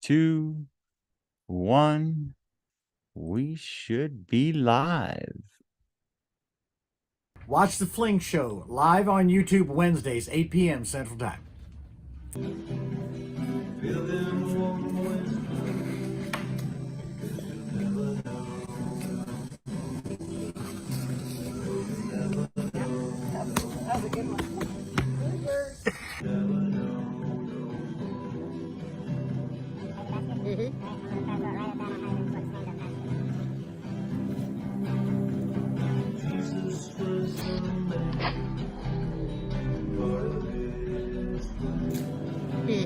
2, 1. We should be live. Watch The Fling Show live on YouTube Wednesdays, 8 p.m. Central Time. That was a good one.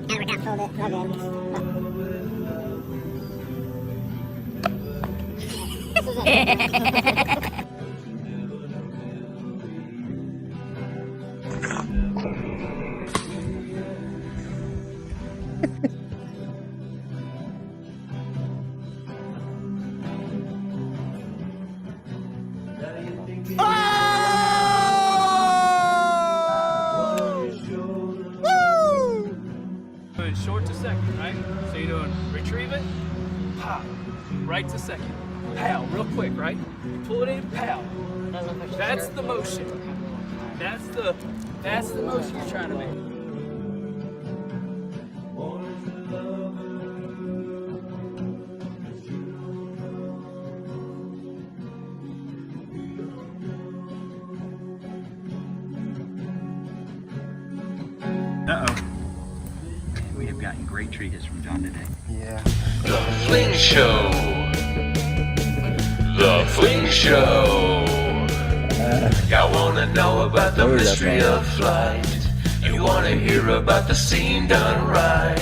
Now we're not fold it. Doing short to second, right? So you're doing retrieve it, pop, right to second, pow, real quick, right? You pull it in, pow. That's the motion. That's the motion you're trying to make. We have gotten great treats from John today. Yeah. The Fling Show. The Fling Show. Y'all wanna know about the mystery of flight. You wanna hear about the scene done right.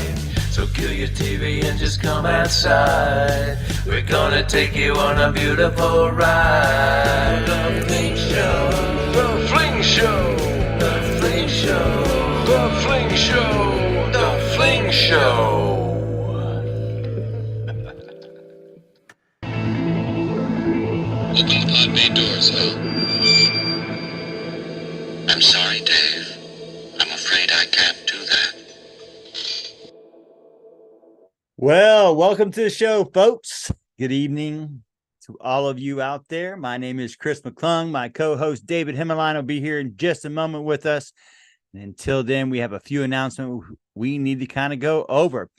So kill your TV and just come outside. We're gonna take you on a beautiful ride. The Fling Show. The Fling Show. The Fling Show. The Fling Show. The Fling Show. Open the pod bay doors, Will. I'm sorry, Dave. I'm afraid I can't do that. Well, welcome to the show, folks. Good evening to all of you out there. My name is Chris McClung. My co-host David Himmeline will be here in just a moment with us. And until then, we have a few announcements we need to kind of go over.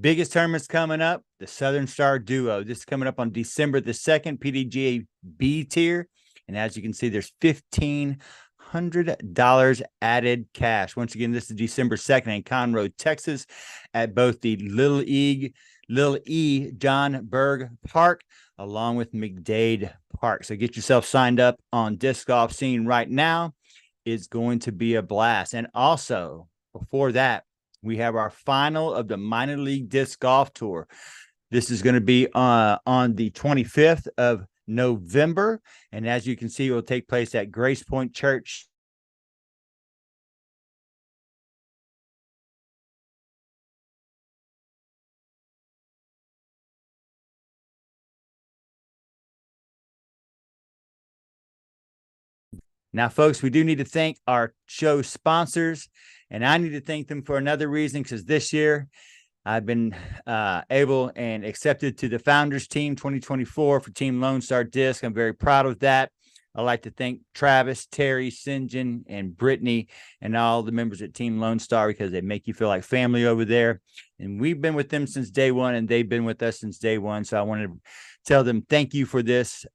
Biggest tournaments coming up, the Southern Star Duo. This is coming up on December the 2nd, PDGA B tier. And as you can see, there's $1,500 added cash. Once again, this is December 2nd in Conroe, Texas, at both the Little E John Berg Park, along with McDade Park. So get yourself signed up on Disc Golf Scene right now. It's going to be a blast. And also, before that, we have our final of the Minor League Disc Golf Tour. This is going to be on the 25th of November. And as you can see, it will take place at Grace Point Church. Now, folks, we do need to thank our show sponsors, and I need to thank them for another reason, because this year I've been able and accepted to the Founders Team 2024 for Team Lone Star Disc. I'm very proud of that. I'd like to thank Travis, Terry, Sinjin, and Brittany, and all the members at Team Lone Star, because they make you feel like family over there. And we've been with them since day one, and they've been with us since day one. So I wanted to tell them thank you for this,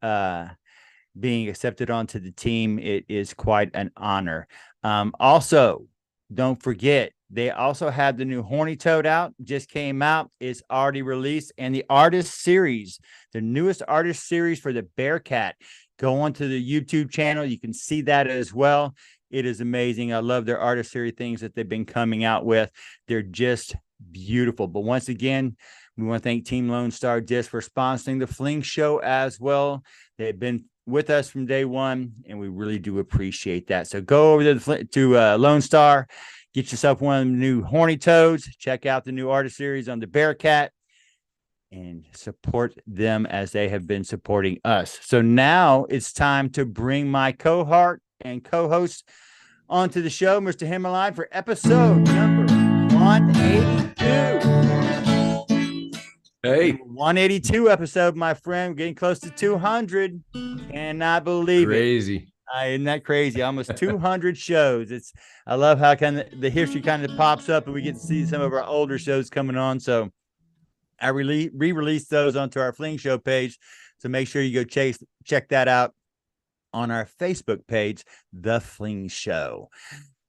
being accepted onto the team. It is quite an honor. Also, don't forget, they also have the new Horny Toad out, just came out, is already released, and the artist series, the newest artist series for the Bearcat. Go onto the YouTube channel, you can see that as well. It is amazing. I love their artist series things that they've been coming out with. They're just beautiful. But once again, we want to thank Team Lone Star Disc for sponsoring the Fling Show as well. They've been with us from day one, and we really do appreciate that. So go over to Lone Star, get yourself one of the new Horny Toads, check out the new artist series on the Bearcat, and support them as they have been supporting us. So now it's time to bring my cohort and co-host onto the show, Mr. Himmeline, for episode number 182. Hey, Number 182 episode, my friend, getting close to 200. Cannot believe it. crazy. Isn't that crazy? Almost 200 shows. I love how kind of the history kind of pops up, and we get to see some of our older shows coming on. So I re-released those onto our Fling Show page. So make sure you go check that out on our Facebook page, The Fling Show.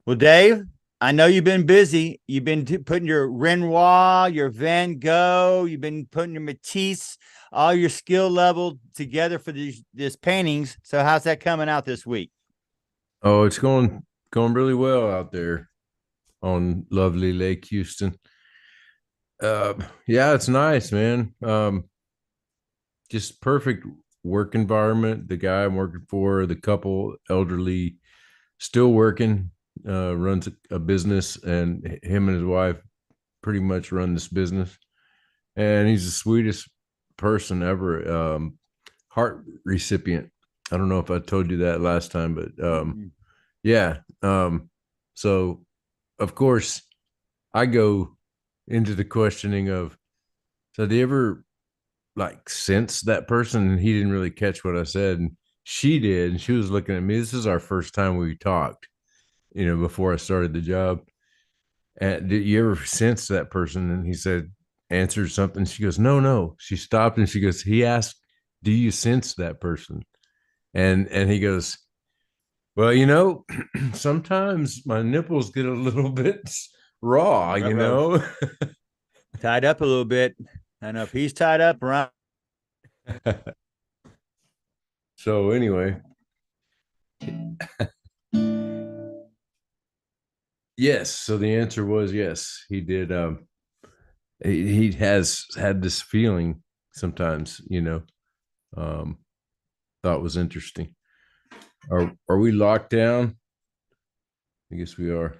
Well, Dave, I know you've been busy. You've been putting your Renoir, your Van Gogh, you've been putting your Matisse, all your skill level together for these paintings. So how's that coming out this week? Oh, it's going really well out there on lovely Lake Houston. Yeah, it's nice, man. Just perfect work environment. The guy I'm working for, the couple, elderly, still working, runs a business, and him and his wife pretty much run this business. And he's the sweetest person ever. Heart recipient. I don't know if I told you that last time, but yeah. So of course I go into the questioning of, so do you ever like sense that person? And he didn't really catch what I said, and she did, and she was looking at me. This is our first time we talked, before I started the job. And did you ever sense that person? And he said, answered something. She goes, no. She stopped and she goes, he asked, do you sense that person? And he goes, well, sometimes my nipples get a little bit raw, Tied up a little bit. I don't know if he's tied up or not. So anyway, yes. So the answer was yes, he did. He has had this feeling sometimes, thought was interesting. Are we locked down? I guess we are.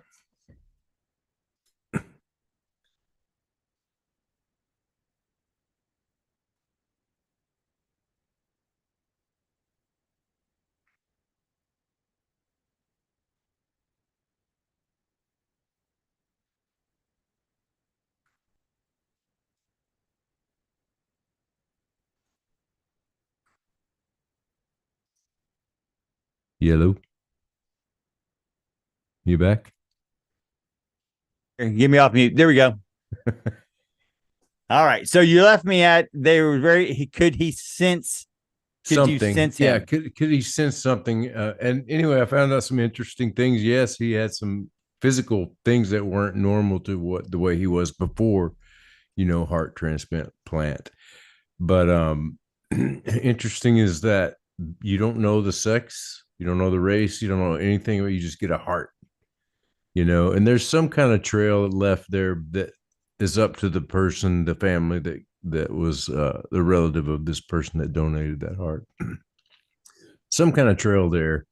Yellow. You back? Get me off mute. There we go. All right. So you left me at they were could he sense Something. You sense yeah, him? could he sense something? And anyway, I found out some interesting things. Yes, he had some physical things that weren't normal to the way he was before, heart transplant. But interesting is that you don't know the sex, you don't know the race, you don't know anything, but you just get a heart, and there's some kind of trail left there that is up to the person, the family that was the relative of this person that donated that heart. Some kind of trail there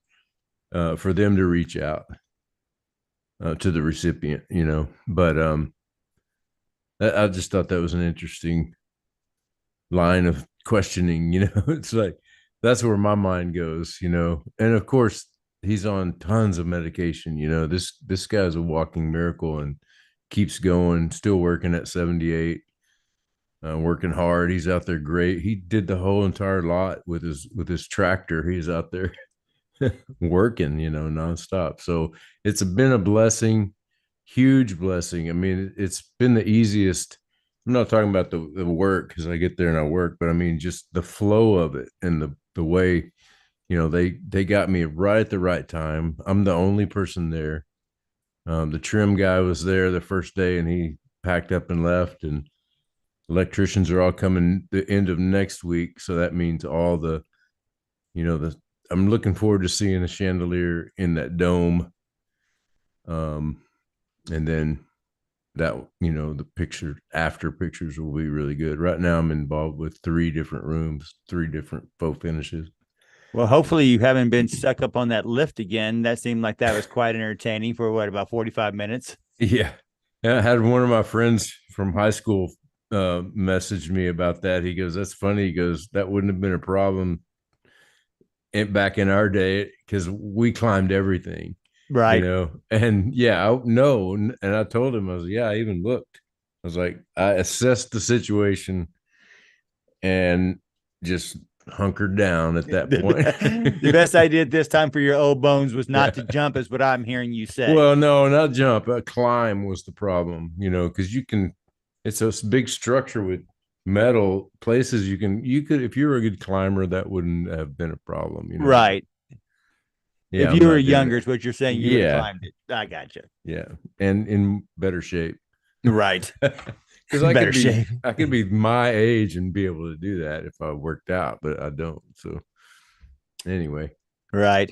for them to reach out to the recipient, But I just thought that was an interesting line of questioning, It's like that's where my mind goes, And of course, he's on tons of medication, This guy's a walking miracle and keeps going, still working at 78. Working hard. He's out there great. He did the whole entire lot with his tractor. He's out there working, nonstop. So it's been a blessing, huge blessing. I mean, it's been the easiest. I'm not talking about the work because I get there and I work, but I mean just the flow of it and the way, they got me right at the right time. I'm the only person there. The trim guy was there the first day and he packed up and left, and electricians are all coming the end of next week. So that means all I'm looking forward to seeing the chandelier in that dome. And then that, the after pictures will be really good. Right now I'm involved with 3 different rooms, 3 different faux finishes. Well, hopefully you haven't been stuck up on that lift again. That seemed like that was quite entertaining for about 45 minutes. Yeah. I had one of my friends from high school messaged me about that. He goes, that's funny. He goes, that wouldn't have been a problem back in our day because we climbed everything, right? And yeah, no. And I told him, I was, yeah, I even looked. I was like, I assessed the situation. and just hunkered down at that point. The best idea at this time for your old bones was not to jump, is what I'm hearing you say. Well, no, not jump. Climb was the problem, because it's a big structure with metal places. You could, if you were a good climber, that wouldn't have been a problem, Right. Yeah, if you were younger, is what you're saying, you would have climbed it. I gotcha. Yeah, and in better shape. Right. Because I could be my age and be able to do that if I worked out, but I don't. So anyway. Right.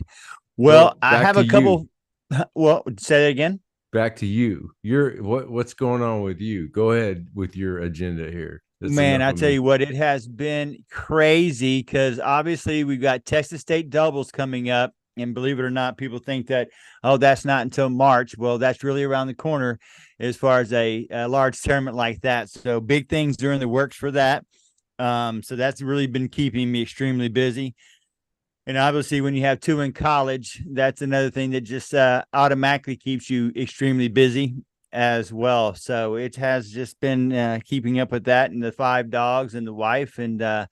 Well, So, I have a couple. Well, say that again. Back to you. What's going on with you? Go ahead with your agenda here. Man, I tell you what, it has been crazy because obviously we've got Texas State doubles coming up. And believe it or not, people think that, oh, that's not until March. Well, that's really around the corner as far as a large tournament like that. So big things are in the works for that. So that's really been keeping me extremely busy. And obviously, when you have two in college, that's another thing that just automatically keeps you extremely busy as well. So it has just been keeping up with that and the 5 dogs and the wife and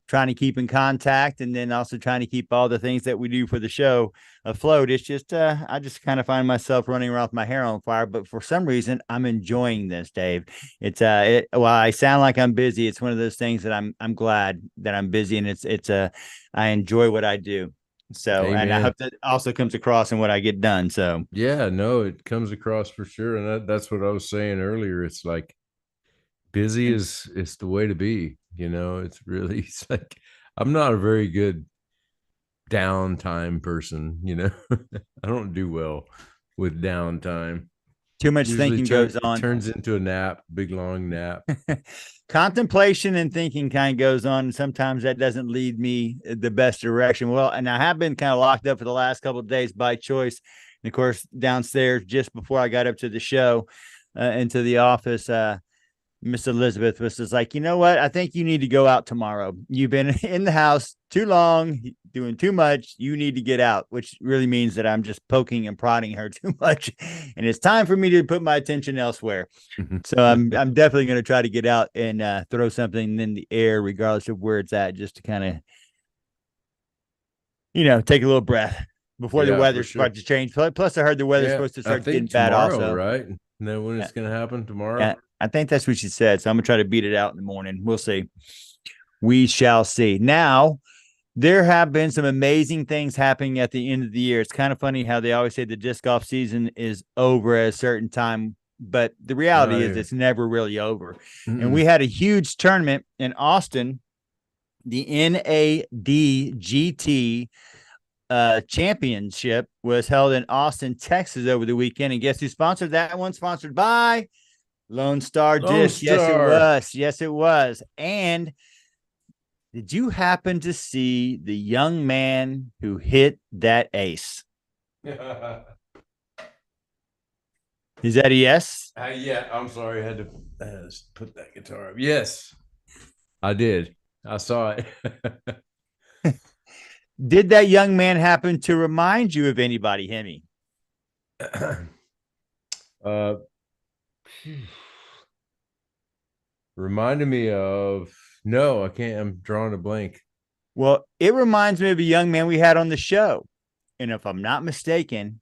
trying to keep in contact, and then also trying to keep all the things that we do for the show afloat. It's just I just kind of find myself running around with my hair on fire, but for some reason I'm enjoying this, Dave. It's while I sound like I'm busy, it's one of those things that I'm glad that I'm busy, and it's I enjoy what I do. So, Amen. And I hope that also comes across in what I get done. So yeah, no, it comes across for sure. And that's what I was saying earlier. It's like busy is the way to be. It's like I'm not a very good downtime person. I don't do well with downtime. too much thinking goes on. Turns into a nap, big long nap. Contemplation and thinking kind of goes on, and sometimes that doesn't lead me the best direction. Well, and I have been kind of locked up for the last couple of days by choice. And of course, downstairs just before I got up to the show, into the office, Miss Elizabeth was just like, you know what? I think you need to go out tomorrow. You've been in the house too long, doing too much. You need to get out, which really means that I'm just poking and prodding her too much. And it's time for me to put my attention elsewhere. So I'm definitely going to try to get out and throw something in the air, regardless of where it's at, just to kind of, take a little breath before the weather starts to change. Plus, I heard the weather's supposed to start getting bad also. Right? Know when it's going to happen tomorrow? Yeah, I think that's what she said. So I'm going to try to beat it out in the morning. We'll see. We shall see. Now, there have been some amazing things happening at the end of the year. It's kind of funny how they always say the disc golf season is over at a certain time, but the reality is it's never really over. Mm-hmm. And we had a huge tournament in Austin, the NADGT championship was held in Austin, Texas over the weekend. And guess who sponsored that one? Sponsored by Lone Star Disc. Yes, it was. Yes, it was. And did you happen to see the young man who hit that ace? Is that a yes? Yeah, I'm sorry. I had to put that guitar up. Yes, I did. I saw it. Did that young man happen to remind you of anybody, Hemi? Reminded me of, no, I can't. I'm drawing a blank. Well, it reminds me of a young man we had on the show. And if I'm not mistaken,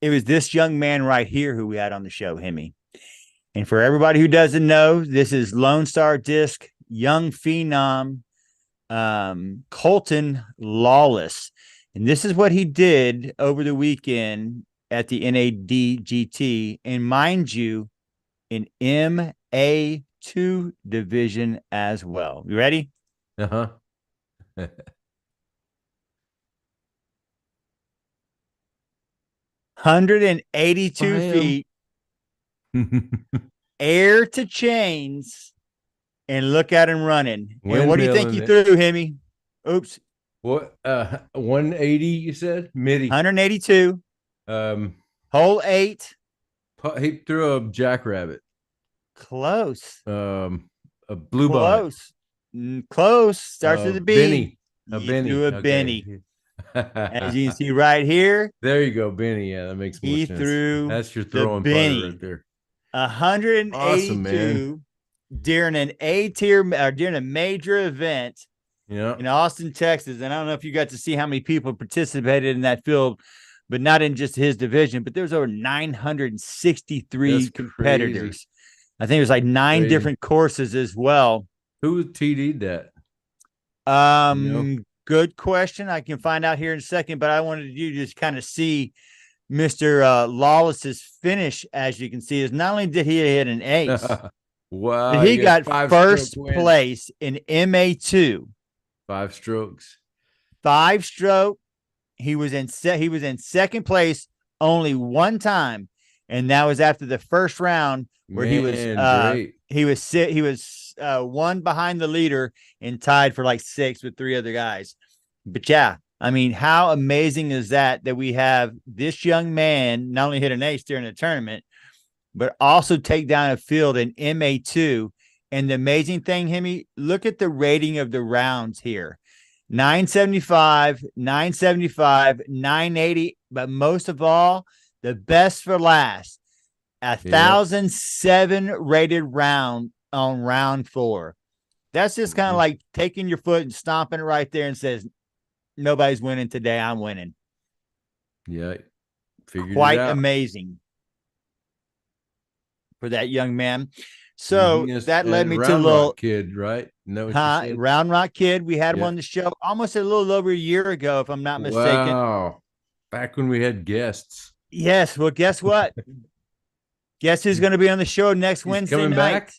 it was this young man right here who we had on the show, Hemi. And for everybody who doesn't know, this is Lone Star Disc, young phenom, Colton Lawless. And this is what he did over the weekend at the NADGT. And mind you, in MA2 division as well. You ready? Uh-huh. 182 feet, air to chains, and look at him running. And what do you think he threw, Hemi? Oops. What? 180, you said? Midi. 182. Hole 8. He threw a jackrabbit. Close. A blue Close. Close. Starts with a B. Benny. A Benny. Do a okay. Benny. As you can see right here. There you go, Benny. Yeah, that makes more sense. He threw That's your throwing Benny right there. 182. Awesome, man. during an A tier or during a major event Yeah. in Austin, Texas. And I don't know if you got to see how many people participated in that field, but not in just his division, but there was over 963 That's competitors. crazy. I think it was like 9 Crazy. different courses as well. Who TD'd that? Good question. I can find out here in a second, but I wanted you to just kind of see Mr. Lawless's finish. As you can see, is not only did he hit an ace, Wow. but he got first five-stroke win. place in MA2. 5 strokes. 5-stroke. He was in second place only one time, and that was after the first round where Man, he was one behind the leader and tied for like 6 with 3 other guys. But yeah, I mean, how amazing is that we have this young man not only hit an ace during the tournament, but also take down a field in MA2. And the amazing thing, Hemi, look at the rating of the rounds here. 975, 975, 980, but most of all, the best for last, 1,007 rated round on round 4. That's just kind of like taking your foot and stomping it right there and says, nobody's winning today. I'm winning. Yeah. Quite amazing for that young man. So that led me to a little kid, right? No, Round Rock Kid. We had him on the show almost a little over a year ago, if I'm not mistaken. Wow. Back when we had guests. Yes. Well, guess what? Guess who's going to be on the show next Wednesday night? Back?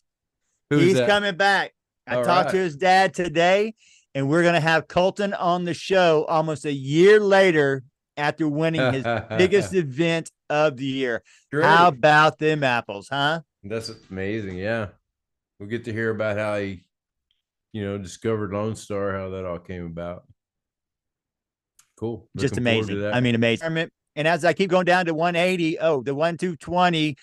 He's coming back. I talked to his dad today, and we're going to have Colton on the show almost a year later after winning his biggest event of the year. Great. How about them apples, huh? That's amazing. Yeah. We'll get to hear about how he, discovered Lone Star, how that all came about. Cool. Just amazing. I mean, amazing. And as I keep going down to 180, the 1-2-20,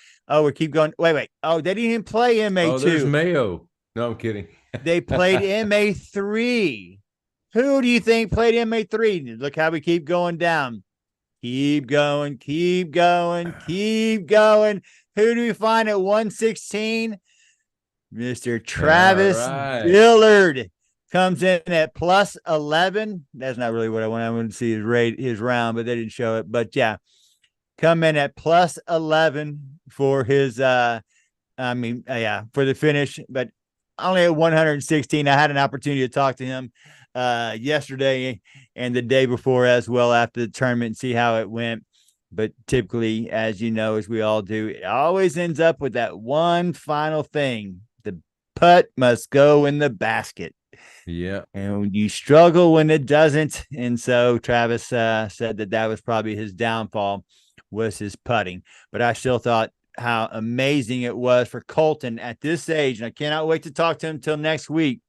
we keep going. Wait. Oh, they didn't even play MA2. Oh, there's Mayo. No, I'm kidding. They played MA3. Who do you think played MA3? Look how we keep going down. Keep going. Who do we find at 116? Mr. Travis Dillard comes in at plus 11. That's not really what I want. I want to see his round, but they didn't show it. But yeah, come in at plus 11 for his, for the finish, but only at 116. I had an opportunity to talk to him yesterday and the day before as well after the tournament and see how it went. But typically, as you know, as we all do, it always ends up with that one final thing. The putt must go in the basket. Yeah. And you struggle when it doesn't. And so Travis said that was probably his downfall, was his putting. But I still thought how amazing it was for Colton at this age. And I cannot wait to talk to him until next week.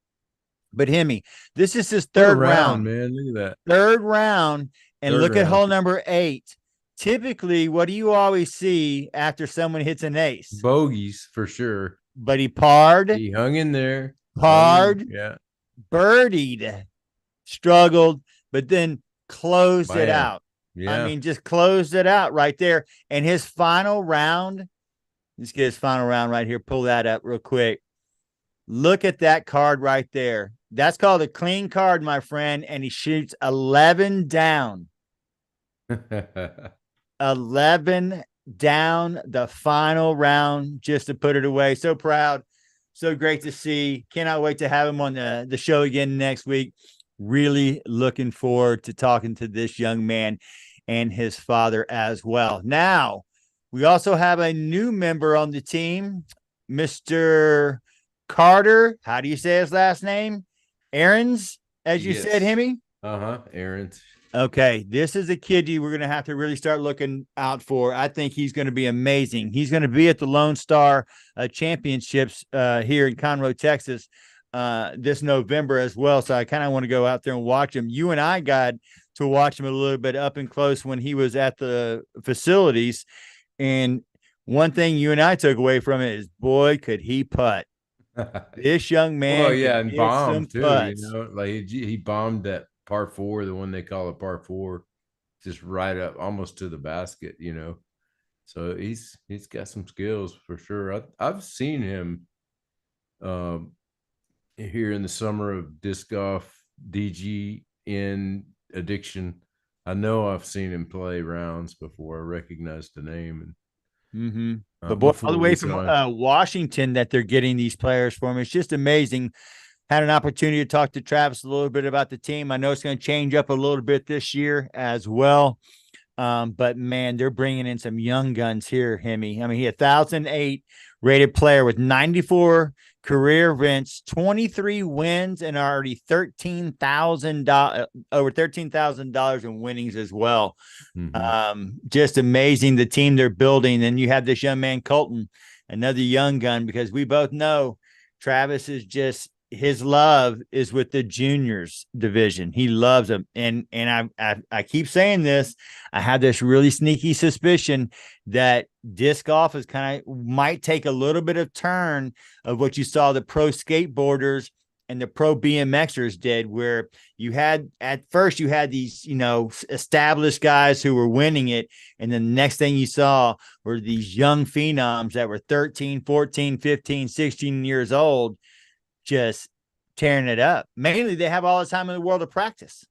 But Hemi, this is his third round. Man, look at that. Third round. And look at hole number 8. Typically, what do you always see after someone hits an ace? Bogeys for sure. But he parred. He hung in there. Parred. Yeah. Birdied. Struggled, but then closed it out. Yeah. I mean, just closed it out right there. And his final round, let's get his final round right here. Pull that up real quick. Look at that card right there. That's called a clean card, my friend. And he shoots 11 down. 11 down the final round just to put it away. So proud. So great to see. Cannot wait to have him on the show again next week. Really looking forward to talking to this young man and his father as well. Now, we also have a new member on the team, Mr. Carter. How do you say his last name? Aarons, as you said, Hemi? Aarons. Okay, this is a kid we're going to have to really start looking out for. I think he's going to be amazing. He's going to be at the Lone Star Championships here in Conroe, Texas this November as well. So I kind of want to go out there and watch him. You and I got to watch him a little bit up and close when he was at the facilities. And one thing you and I took away from it is, boy, could he putt. This young man. Oh, yeah, and bombed too. Like he bombed that par 4, the one they call a par 4, just right up almost to the basket, So he's got some skills for sure. I've seen him um, here in the summer of disc golf DGN addiction. I know I've seen him play rounds before. I recognize the name. And But boy, all the before way we from saw him. Washington that they're getting these players from. It's just amazing. Had an opportunity to talk to Travis a little bit about the team. I know it's going to change up a little bit this year as well. But man, they're bringing in some young guns here, Hemi. I mean, he 1,008 rated player with 94 career events, 23 wins, and already $13,000 over $13,000 in winnings as well. Just amazing the team they're building. And you have this young man, Colton, another young gun, because we both know Travis is just his love is with the juniors division. He loves them. And I keep saying this. I have this really sneaky suspicion that disc golf is kind of might take a little bit of turn of what you saw the pro skateboarders and the pro BMXers did, where you had at first you had these, established guys who were winning it. And then the next thing you saw were these young phenoms that were 13, 14, 15, 16 years old, just tearing it up. Mainly they have all the time in the world to practice.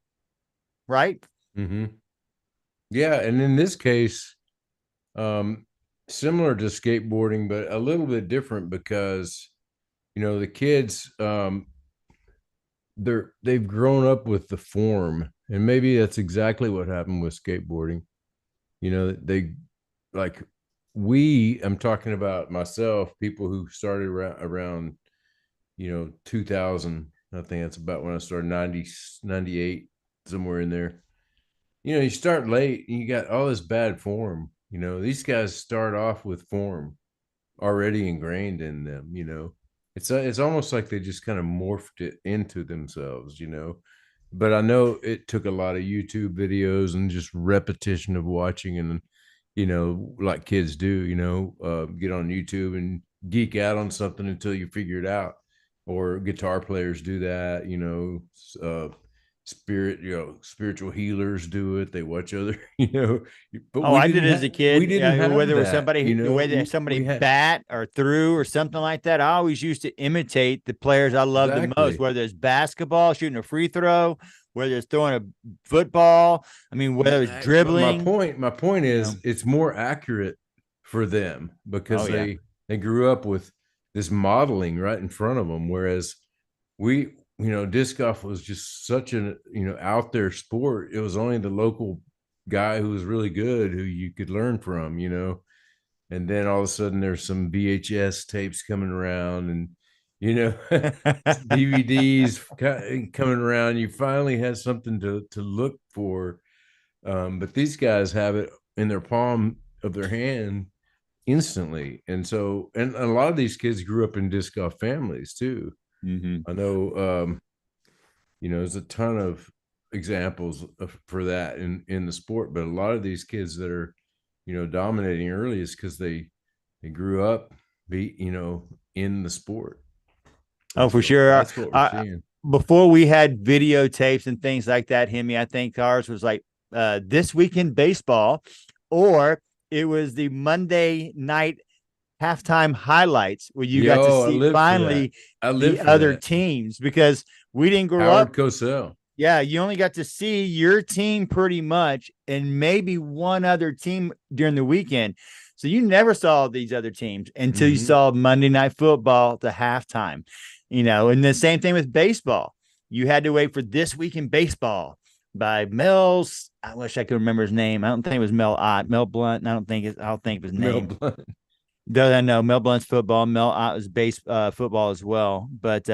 Right. Yeah. And in this case, similar to skateboarding, but a little bit different because, the kids, they've grown up with the form, and maybe that's exactly what happened with skateboarding. They like I'm talking about myself, people who started around 2000. I think that's about when I started, 90, 98, somewhere in there. You start late and you got all this bad form. These guys start off with form already ingrained in them. It's almost like they just kind of morphed it into themselves. But I know it took a lot of YouTube videos and just repetition of watching, and like kids do, get on YouTube and geek out on something until you figure it out. Or guitar players do that, spiritual healers do it. They watch other, but I did as a kid. We didn't have whether it was that, somebody, the way that somebody bat or threw or something like that. I always used to imitate the players I loved the most, whether it's basketball, shooting a free throw, whether it's throwing a football. I mean, whether it's dribbling. My point is it's more accurate for them because they grew up with this modeling right in front of them. Whereas disc golf was just such an, out there sport. It was only the local guy who was really good who you could learn from, and then all of a sudden there's some VHS tapes coming around and, DVDs coming around. You finally had something to look for. But these guys have it in their palm of their hand instantly. And a lot of these kids grew up in disc golf families too. I know, there's a ton of examples for that in the sport, but a lot of these kids that are, dominating early is because they grew up, in the sport. Oh, for sure. That's what we're seeing. Before we had videotapes and things like that, Hemi, I think ours was like This Week in Baseball, or it was the Monday night halftime highlights where you got to see finally the other teams, because we didn't grow Howard up. Cosell. Yeah, you only got to see your team pretty much and maybe one other team during the weekend. So you never saw these other teams until you saw Monday Night Football, the halftime, and the same thing with baseball. You had to wait for This Week in Baseball by Mel's. I wish I could remember his name. I don't think it was Mel Blunt. I don't think it was his name. Mel Blunt. No, Mel Blunt's football. Mel Ott was football as well, but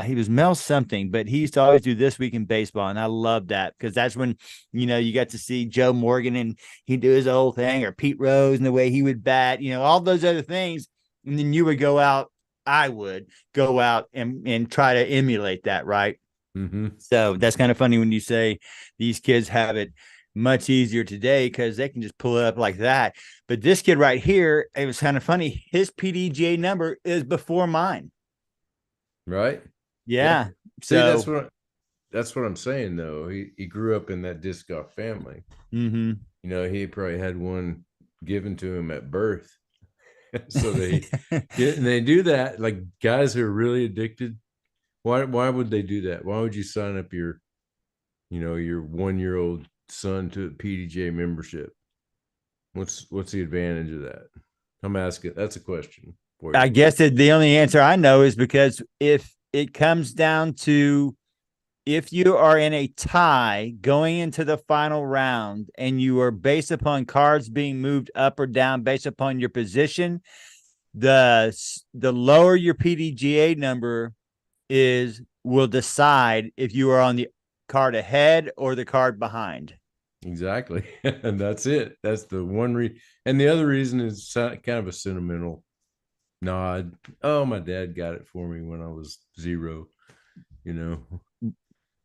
he was Mel something. But he used to always do This Week in Baseball, and I love that because that's when you got to see Joe Morgan and he'd do his old thing, or Pete Rose and the way he would bat, all those other things, and then you would go out. I would go out and try to emulate that, right? So that's kind of funny when you say these kids have it much easier today because they can just pull it up like that. But this kid right here, it was kind of funny. His PDGA number is before mine. Right. Yeah. So see, that's what I'm saying though. He grew up in that disc golf family. He probably had one given to him at birth. So they and they do that. Like guys who are really addicted. Why would they do that? Why would you sign up your 1-year-old son to a PDJ membership? What's the advantage of that? I'm asking. That's a question for you. I guess that the only answer I know is because if it comes down to if you are in a tie going into the final round and you are based upon cards being moved up or down based upon your position, the lower your PDGA number is will decide if you are on the card ahead or the card behind. Exactly. And that's it. That's the one and the other reason is kind of a sentimental nod. Oh, my dad got it for me when I was 0,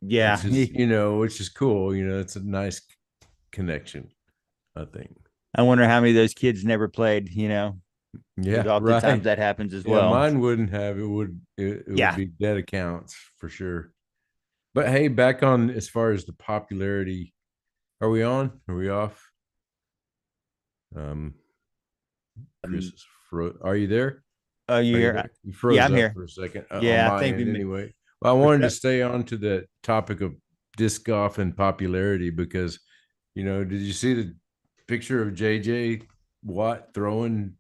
Yeah. which is cool. It's a nice connection, I think. I wonder how many of those kids never played, Yeah, oftentimes right. that happens as Yeah, well. mine wouldn't have. It would be dead accounts for sure. But hey, back on as far as the popularity, are we on? Are we off? Chris is are you there? Oh, you're here. There? You froze I'm up here. for a second. Yeah, On I my think end anyway. Well, I wanted to stay on to the topic of disc golf and popularity because, did you see the picture of JJ Watt throwing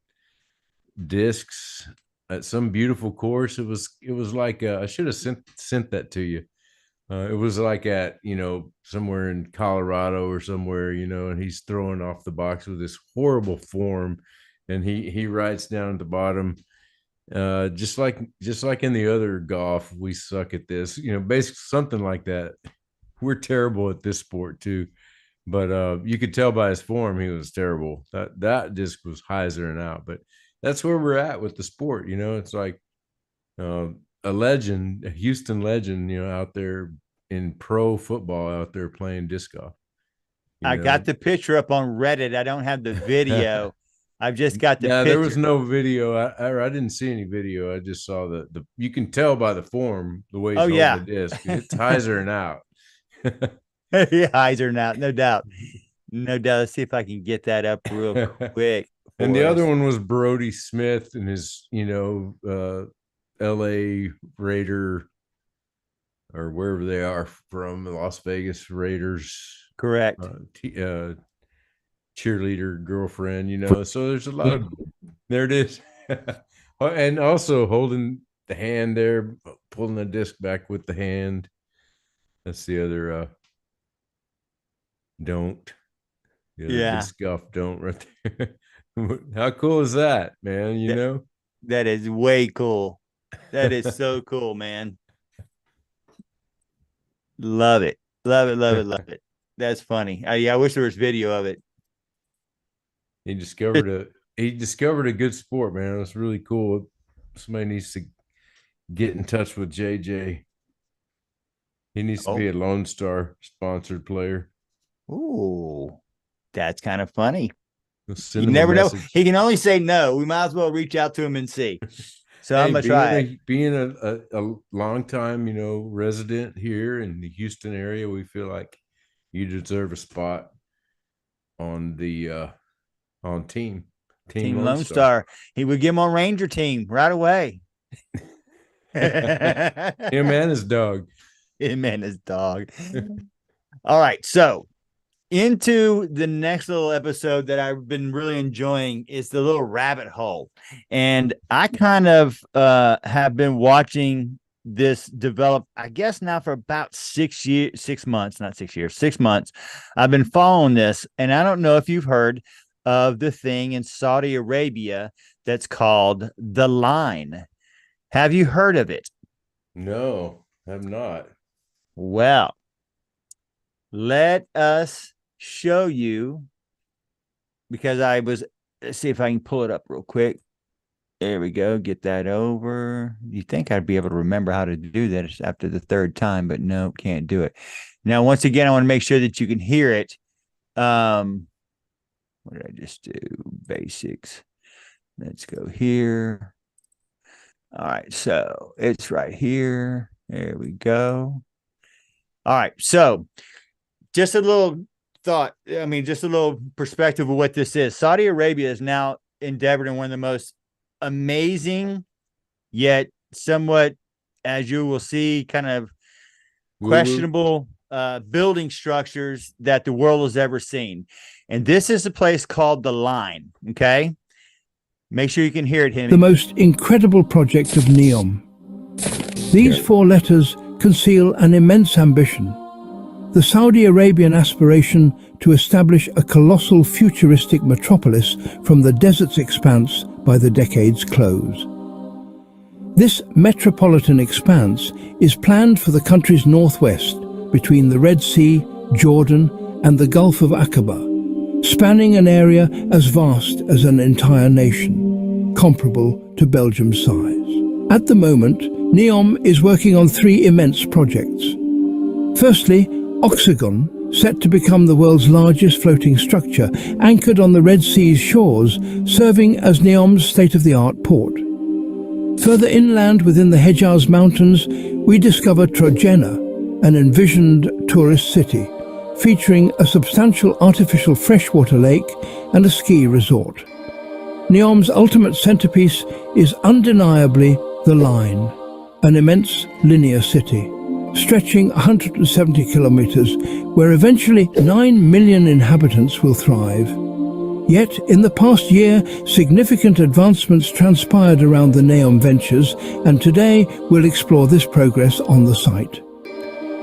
discs at some beautiful course? It was like I should have sent that to you. It was like at somewhere in Colorado or somewhere, and he's throwing off the box with this horrible form, and he writes down at the bottom, just like in the other golf, we suck at this, basically something like that. We're terrible at this sport too, but you could tell by his form he was terrible. That disc was hyzering out, but that's where we're at with the sport. It's like a legend, a Houston legend, out there in pro football out there playing disc golf. I got the picture up on Reddit. I don't have the video. I've just got the picture. There was no video. I didn't see any video. I just saw the you can tell by the form the way he's holding the disc. It's hyzering out. Yeah, hyzering out, no doubt. No doubt. Let's see if I can get that up real quick. And the other one was Brody Smith and his, LA Raider or wherever they are from, the Las Vegas Raiders. Correct. Cheerleader girlfriend, so there's a lot of, there it is. And also holding the hand there, pulling the disc back with the hand. That's the other don't. The other disc golf don't right there. How cool is that, man? That is way cool. That is so cool, man. Love it. Love it. Love it. Love it. That's funny. I wish there was video of it. He discovered a good sport, man. It was really cool. Somebody needs to get in touch with JJ. He needs to be a Lone Star sponsored player. Ooh, that's kind of funny. You never know. He can only say no. We might as well reach out to him and see. So I'm gonna try. Being a long time, resident here in the Houston area, we feel like you deserve a spot on the on team Lone Star. He would get him on Ranger team right away. Him and his dog. Him and his dog. All right, so into the next little episode that I've been really enjoying is the little rabbit hole. And I kind of have been watching this develop, I guess now for about 6 months. I've been following this, and I don't know if you've heard of the thing in Saudi Arabia that's called The Line. Have you heard of it? No, I'm not. Well, let us show you, because let's see if I can pull it up real quick. There we go. Get that over. You think I'd be able to remember how to do that after the third time, but no, can't do it. Now, once again, I want to make sure that you can hear it. What did I just do? Basics. Let's go here. All right. So it's right here. There we go. All right. So just a little just a little perspective of what this is. Saudi Arabia is now endeavored in one of the most amazing, yet somewhat, as you will see, kind of Woo-woo. questionable building structures that the world has ever seen. And this is a place called The Line. Okay. Make sure you can hear it, Hemi. The most incredible project of NEOM. These 4 letters conceal an immense ambition. The Saudi Arabian aspiration to establish a colossal futuristic metropolis from the desert's expanse by the decade's close. This metropolitan expanse is planned for the country's northwest, between the Red Sea, Jordan, and the Gulf of Aqaba, spanning an area as vast as an entire nation, comparable to Belgium's size. At the moment, NEOM is working on 3 immense projects. Firstly, Oxagon, set to become the world's largest floating structure, anchored on the Red Sea's shores, serving as NEOM's state-of-the-art port. Further inland within the Hejaz Mountains, we discover Trojena, an envisioned tourist city, featuring a substantial artificial freshwater lake and a ski resort. NEOM's ultimate centerpiece is undeniably The Line, an immense linear city, stretching 170 kilometers, where eventually 9 million inhabitants will thrive. Yet, in the past year, significant advancements transpired around the NEOM ventures, and today we'll explore this progress on the site.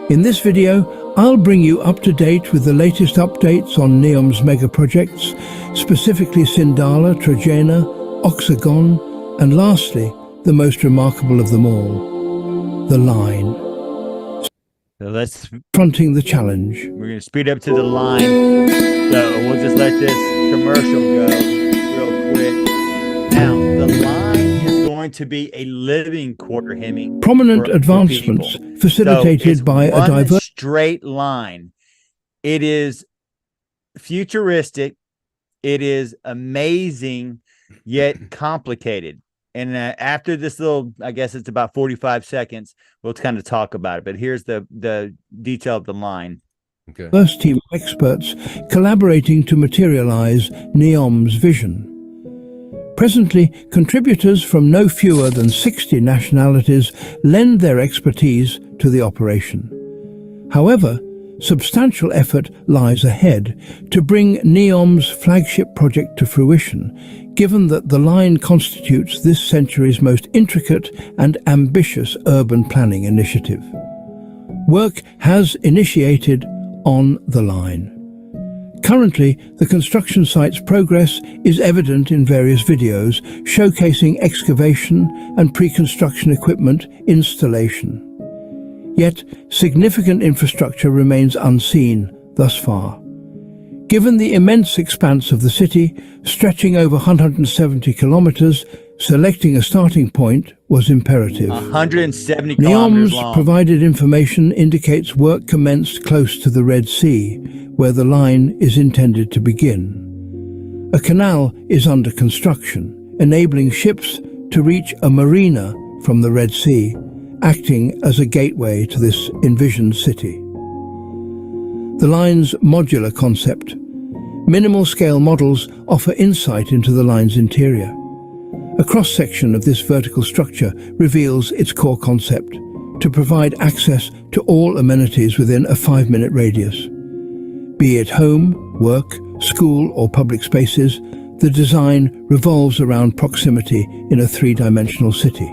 In this video, I'll bring you up to date with the latest updates on NEOM's mega projects, specifically Sindala, Trojena, Oxagon, and lastly, the most remarkable of them all, The Line. So let's Fronting the challenge. We're going to speed up to The Line. So we'll just let this commercial go real quick. Now, The Line is going to be a living quarter, Hemi. Prominent for advancements people. facilitated So by it's a one diverse straight line. It is futuristic. It is amazing, yet complicated. And after this little, I guess it's about 45 seconds, we'll kind of talk about it. But here's the detail of The Line. Okay. first team of experts collaborating to materialize NEOM's vision. Presently, contributors from no fewer than 60 nationalities lend their expertise to the operation. However, substantial effort lies ahead to bring NEOM's flagship project to fruition, given that The Line constitutes this century's most intricate and ambitious urban planning initiative. Work has initiated on The Line. Currently, the construction site's progress is evident in various videos showcasing excavation and pre-construction equipment installation. Yet, significant infrastructure remains unseen thus far. Given the immense expanse of the city, stretching over 170 kilometers, selecting a starting point was imperative. 170 kilometers NEOM's long. provided information indicates work commenced close to the Red Sea, where The Line is intended to begin. A canal is under construction, enabling ships to reach a marina from the Red Sea, acting as a gateway to this envisioned city. The Line's modular concept. Minimal-scale models offer insight into the Line's interior. A cross-section of this vertical structure reveals its core concept, to provide access to all amenities within a 5-minute radius. Be it home, work, school, or public spaces, the design revolves around proximity in a 3-dimensional city.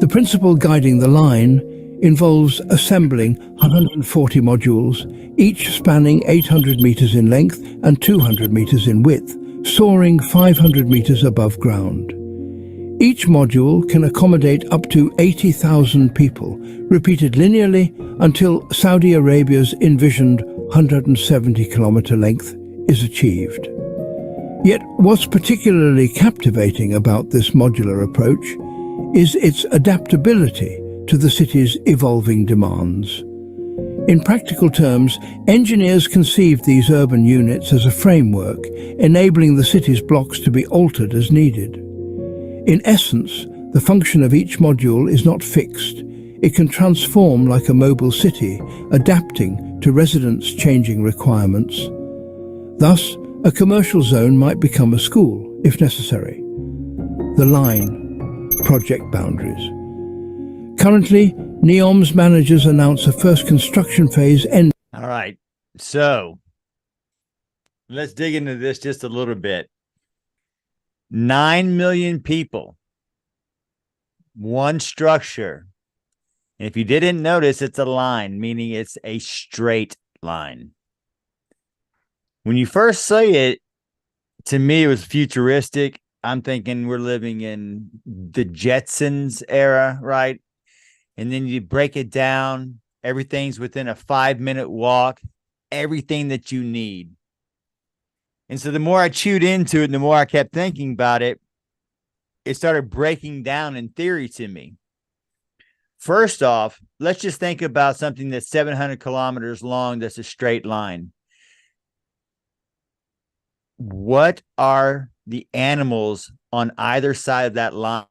The principle guiding The Line involves assembling 140 modules, each spanning 800 meters in length and 200 meters in width, soaring 500 meters above ground. Each module can accommodate up to 80,000 people, repeated linearly until Saudi Arabia's envisioned 170-kilometer length is achieved. Yet what's particularly captivating about this modular approach is its adaptability to the city's evolving demands. In practical terms, engineers conceived these urban units as a framework, enabling the city's blocks to be altered as needed. In essence, the function of each module is not fixed. It can transform like a mobile city, adapting to residents' changing requirements. Thus, a commercial zone might become a school, if necessary. the line, project boundaries. Currently, NEOM's managers announce a first construction phase end. All right. So let's dig into this just a little bit. 9 million people, one structure. And if you didn't notice, it's a line, meaning it's a straight line. When you first see it, to me, it was futuristic. I'm thinking we're living in the Jetsons era, right? And then you break it down. Everything's within a 5-minute walk, everything that you need. And so the more I chewed into it, and the more I kept thinking about it, it started breaking down in theory to me. First off, let's just think about something that's 700 kilometers long that's a straight line. What are the animals on either side of that line?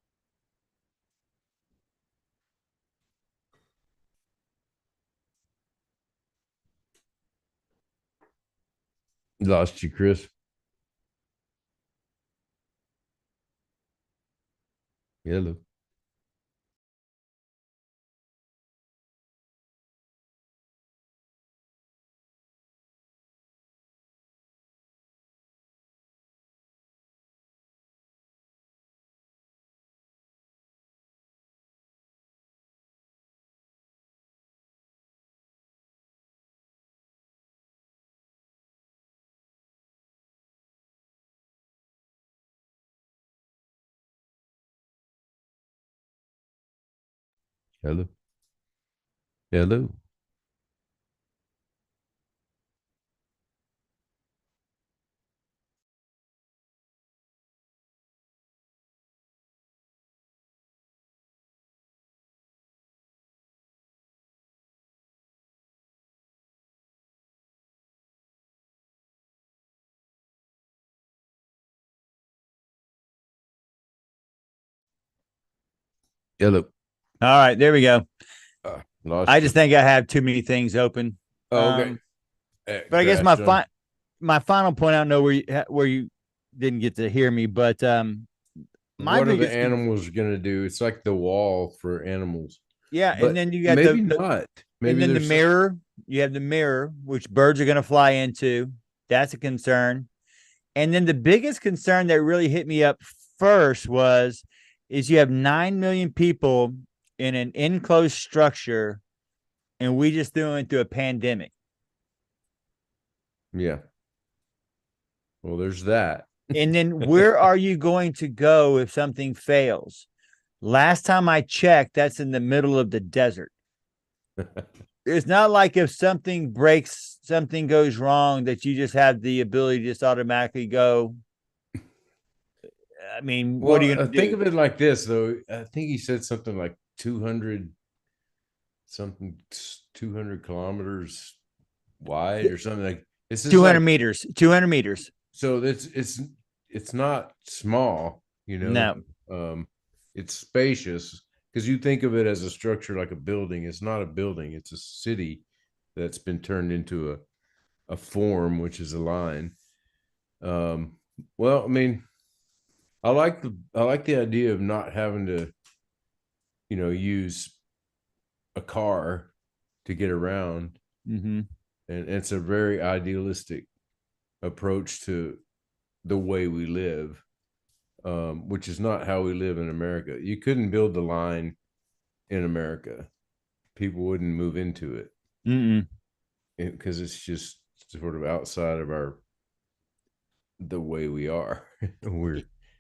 Lost you, Chris. Hello. Hello. Hello. Hello. All right, there we go. Lost I you. just think I have too many things open. Oh, okay. But I guess my Crashed on. final point, I don't know where you didn't get to hear me, but my What are the biggest animals going to do? It's like the wall for animals. yeah, But and then you got maybe not. Maybe and then the there's some- mirror. You have the mirror, which birds are going to fly into. That's a concern. And then the biggest concern that really hit me up first is you have 9 million people in an enclosed structure, and we just went through a pandemic. Yeah. Well, there's that. And then where are you going to go if something fails? Last time I checked, that's in the middle of the desert. It's not like if something breaks, something goes wrong, that you just have the ability to just automatically go. I mean, what are you going to think do? of it like this, though. I think he said something like 200 kilometers wide or something like this. Is 200 like, meters, 200 meters. so it's not small, you know. No. It's spacious because you think of it as a structure like a building. It's not a building, it's a city that's been turned into a form, which is a line. Well, I mean, I like the idea of not having to, use a car to get around. Mm-hmm. And it's a very idealistic approach to the way we live, which is not how we live in America. You couldn't build the line in America. People wouldn't move into it because it's just sort of outside of the way we are.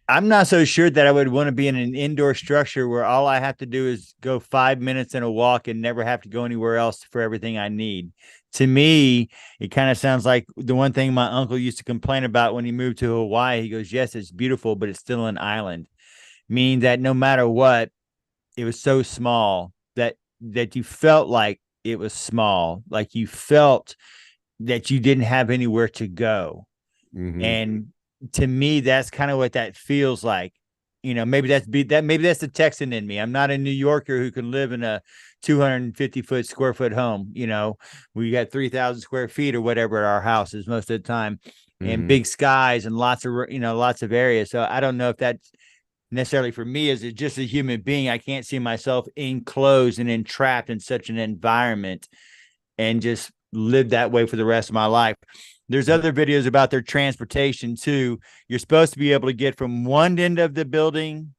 I'm not so sure that I would want to be in an indoor structure where all I have to do is go 5 minutes in a walk and never have to go anywhere else for everything I need. To me, it kind of sounds like the one thing my uncle used to complain about when he moved to Hawaii. He goes, yes, it's beautiful, but it's still an island, meaning that no matter what, it was so small that you felt like it was small, like you felt that you didn't have anywhere to go. Mm-hmm. And to me, that's kind of what that feels like. Maybe that's the Texan in me. I'm not a New Yorker who can live in a 250 square foot home. We got 3,000 square feet or whatever at our houses most of the time, and big skies and lots of areas. So I don't know if that's necessarily for me as just a human being. I can't see myself enclosed and entrapped in such an environment and just live that way for the rest of my life. There's other videos about their transportation too. You're supposed to be able to get from one end of the building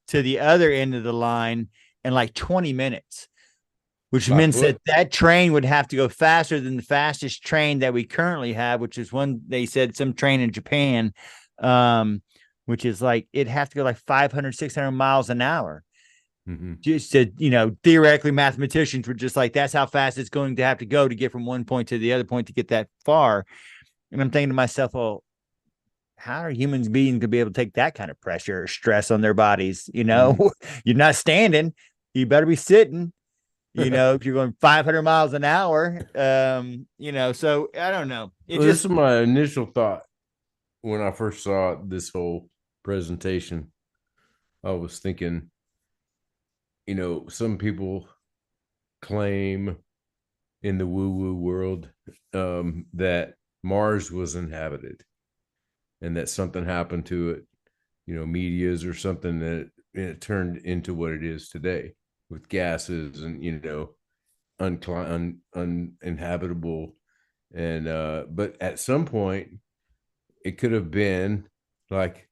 to the other end of the line in like 20 minutes, which means that train would have to go faster than the fastest train that we currently have, which is one, they said, some train in Japan, which is like, it has to go like 500, 600 miles an hour. Just to, theoretically, mathematicians were just like, that's how fast it's going to have to go to get from one point to the other point to get that far. And I'm thinking to myself, well, how are humans beings to be able to take that kind of pressure or stress on their bodies? You're not standing, you better be sitting, if you're going 500 miles an hour, so I don't know. This is my initial thought when I first saw this whole presentation. I was thinking, some people claim in the woo-woo world that Mars was inhabited and that something happened to it, medias or something, that it turned into what it is today with gases and, uninhabitable. And, but at some point it could have been like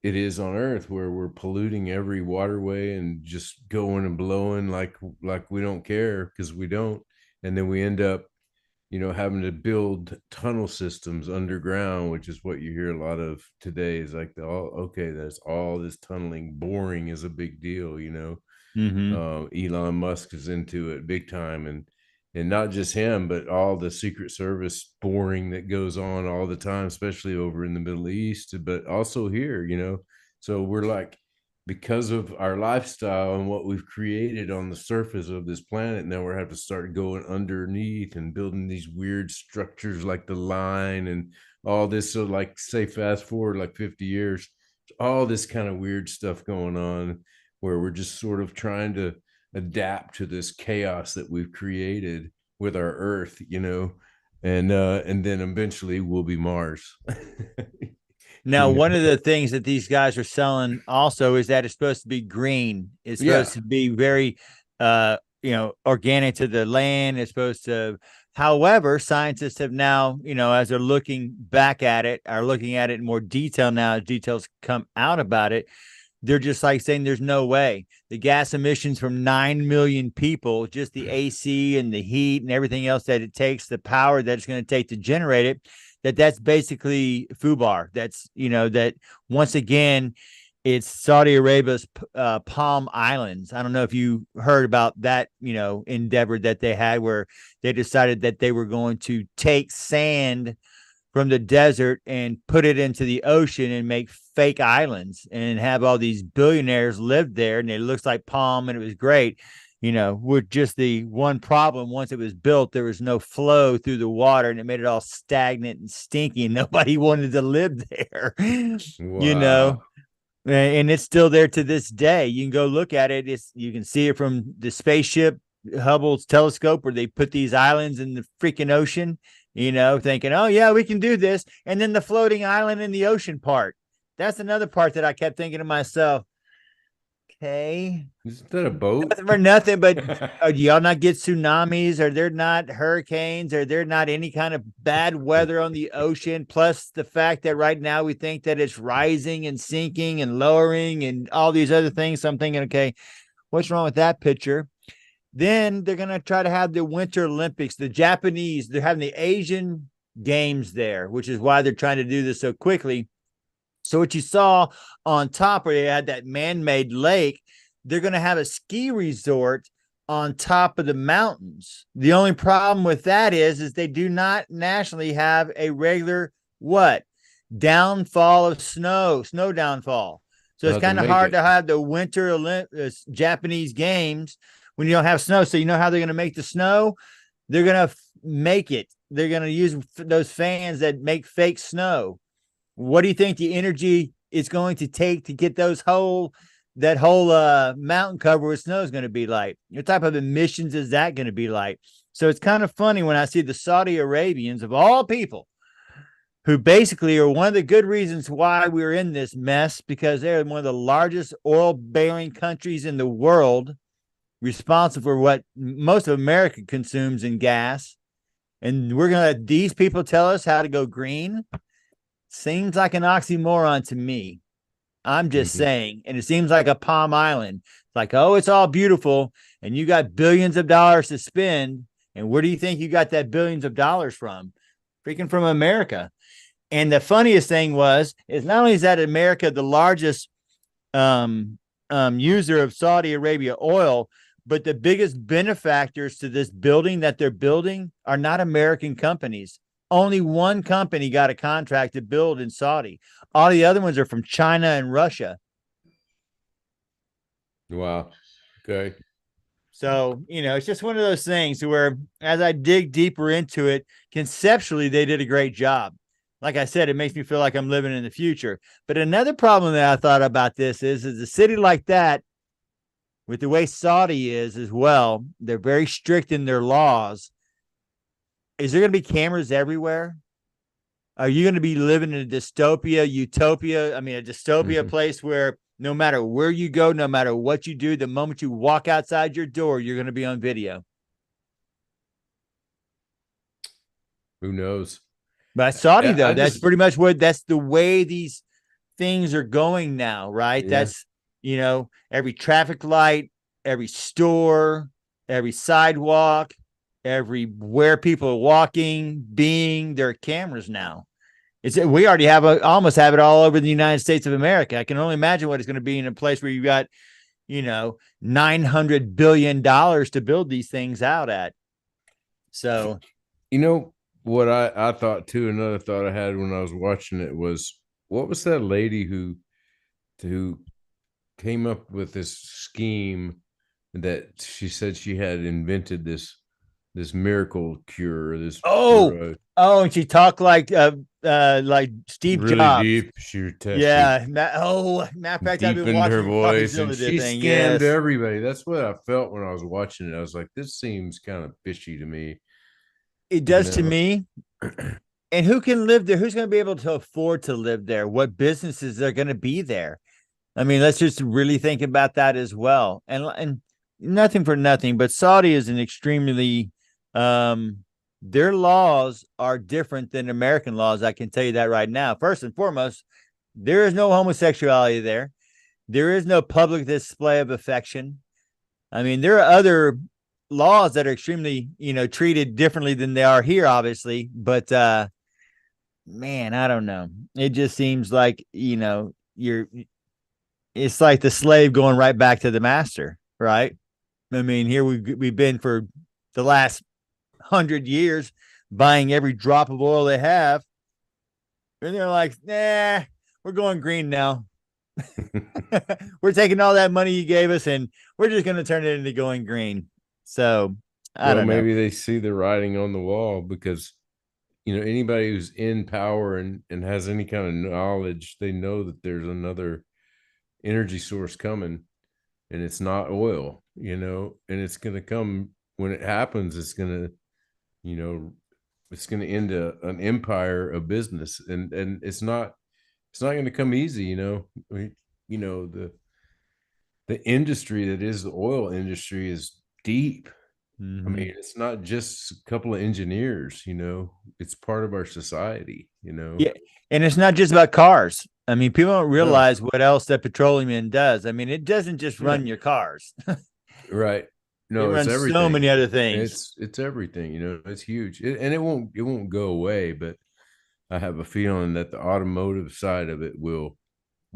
it is on Earth, where we're polluting every waterway and just going and blowing like we don't care, because we don't. And then we end up, having to build tunnel systems underground, which is what you hear a lot of today, is like, that's all this tunneling, boring is a big deal, Elon Musk is into it big time. And not just him, but all the Secret Service boring that goes on all the time, especially over in the Middle East, but also here, So we're like, because of our lifestyle and what we've created on the surface of this planet, now we're having to start going underneath and building these weird structures like the line and all this. So like, say, fast forward like 50 years, all this kind of weird stuff going on, where we're just sort of trying to adapt to this chaos that we've created with our Earth, and then eventually we'll be Mars. Now, one of the things that these guys are selling also is that it's supposed to be green. It's supposed to be very, organic to the land. It's supposed to, however, scientists have now, as they're looking back at it, are looking at it in more detail now, as details come out about it. They're just like saying there's no way. The gas emissions from 9 million people, just the AC and the heat and everything else that it takes, the power that it's going to take to generate it, that's basically FUBAR. That's, that once again, it's Saudi Arabia's Palm Islands. I don't know if you heard about that, endeavor that they had, where they decided that they were going to take sand from the desert and put it into the ocean and make fake islands and have all these billionaires live there. And it looks like palm, and it was great. With just the one problem, once it was built, there was no flow through the water, and it made it all stagnant and stinky, and nobody wanted to live there. Wow. And it's still there to this day. You can go look at it. You can see it from the spaceship Hubble's telescope, where they put these islands in the freaking ocean, thinking, oh yeah, we can do this. And then the floating island in the ocean part. That's another part that I kept thinking to myself, okay, isn't that a boat? Nothing for nothing, but do y'all not get tsunamis? Are there not hurricanes? Are there not any kind of bad weather on the ocean? Plus the fact that right now we think that it's rising and sinking and lowering and all these other things. So I'm thinking, okay, what's wrong with that picture? Then they're going to try to have the Winter Olympics. The Japanese, they're having the Asian Games there, which is why they're trying to do this so quickly. So what you saw on top, where they had that man-made lake, they're going to have a ski resort on top of the mountains. The only problem with that is they do not nationally have a regular downfall of snow downfall. So it's kind of hard to have the Winter Olympics, Japanese Games, when you don't have snow. So you know how they're going to make the snow? They're going to make it. They're going to use those fans that make fake snow. What do you think the energy is going to take to get that whole mountain cover with snow is going to be like? What type of emissions is that going to be like? So it's kind of funny when I see the Saudi Arabians, of all people, who basically are one of the good reasons why we're in this mess, because they're one of the largest oil-bearing countries in the world, responsible for what most of America consumes in gas. And we're going to let these people tell us how to go green? Seems like an oxymoron to me. I'm just saying. And it seems like a Palm Island. It's like, oh, it's all beautiful, and you got billions of dollars to spend. And where do you think you got that billions of dollars from? Freaking from America. And the funniest thing is not only is that America the largest user of Saudi Arabia oil, but the biggest benefactors to this building that they're building are not American companies. Only one company got a contract to build in Saudi. All the other ones are from China and Russia. Wow. Okay. So, it's just one of those things where, as I dig deeper into it, conceptually, they did a great job. Like I said, it makes me feel like I'm living in the future. But another problem that I thought about this is a city like that, with the way Saudi is as well, they're very strict in their laws. Is there going to be cameras everywhere? Are you going to be living in a dystopia, utopia? I mean, a dystopia place where no matter where you go, no matter what you do, the moment you walk outside your door, you're going to be on video. Who knows? But Saudi, though, that's pretty much that's the way these things are going now, right? Yeah. That's, every traffic light, every store, every sidewalk, where people are walking, there are cameras now. We already almost have it all over the United States of America. I can only imagine what it's going to be in a place where you got, $900 billion to build these things out at. So, what I thought too, another thought I had when I was watching it was, what was that lady who came up with this scheme that she said she had invented this miracle cure, this cure, and she talked like Steve really Jobs. Deep. She matter of fact, I've been watching her voice, and she scammed yes. everybody. That's what I felt when I was watching it. I was like, this seems kind of fishy to me. It does to me. And who can live there? Who's going to be able to afford to live there? What businesses are going to be there? I mean, let's just really think about that as well. And nothing for nothing, but Saudi is an extremely, their laws are different than American laws. I can tell you that right now. First and foremost, there is no homosexuality there. There is no public display of affection. I mean, there are other laws that are extremely, treated differently than they are here, obviously. But, man, I don't know. It just seems like, it's like the slave going right back to the master, right? I mean, here we've been for the last 100 years buying every drop of oil they have. And they're like, nah, we're going green now. We're taking all that money you gave us and we're just going to turn it into going green. So I don't know. Maybe they see the writing on the wall because, anybody who's in power and has any kind of knowledge, they know that there's another energy source coming and it's not oil, and it's going to come when it happens. It's going to, it's going to end an empire of business and it's not going to come easy. The industry that is the oil industry is deep. I mean, it's not just a couple of engineers, it's part of our society, Yeah. And it's not just about cars. I mean, people don't realize what else that petroleum does. I mean, it doesn't just run your cars. Right. No, it runs everything. So many other things. It's everything, it's huge. And it won't go away, but I have a feeling that the automotive side of it will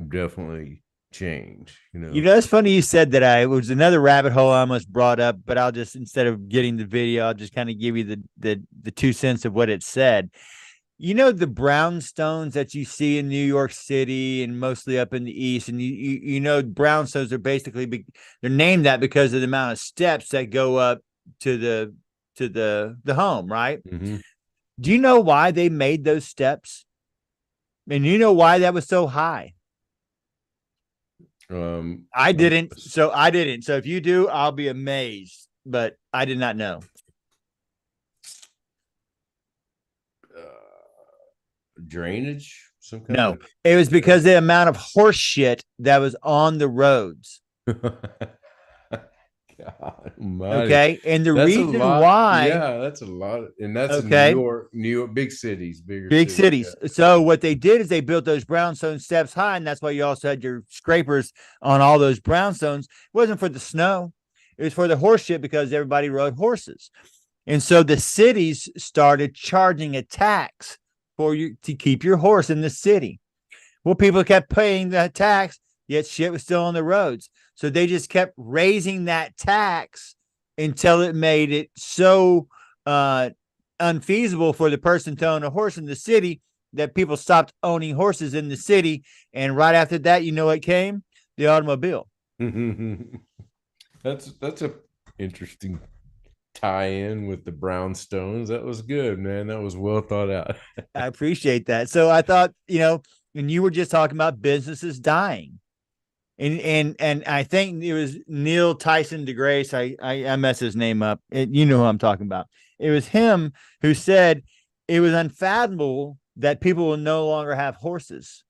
definitely change. It's funny you said that. It was another rabbit hole I almost brought up, but I'll just, instead of getting the video, I'll just kind of give you the 2 cents of what it said. The brownstones that you see in New York City and mostly up in the East, and brownstones are basically they're named that because of the amount of steps that go up to the home, right? Mm-hmm. Do you know why they made those steps? And you know why that was so high? I didn't. So if you do, I'll be amazed. But I did not know. drainage, some kind No, it was because the amount of horse shit that was on the roads. of God almighty. Okay. And the That's a reason lot. why, Yeah, that's a lot. And that's in okay, New York, big cities, bigger big cities. Yeah. So what they did is they built those brownstone steps high, and that's why you also had your scrapers on all those brownstones. It wasn't for the snow, it was for the horse shit because everybody rode horses. And so the cities started charging a tax for you to keep your horse in the city. Well, people kept paying that tax, yet shit was still on the roads. So they just kept raising that tax until it made it so unfeasible for the person to own a horse in the city that people stopped owning horses in the city. And right after that, you know what came? The automobile. That's a interesting tie-in with the brownstones. That was good, man. That was well thought out. I appreciate that. So I thought, and you were just talking about businesses dying. And I think it was Neil Tyson DeGrace. I messed his name up. You know who I'm talking about. It was him who said it was unfathomable that people will no longer have horses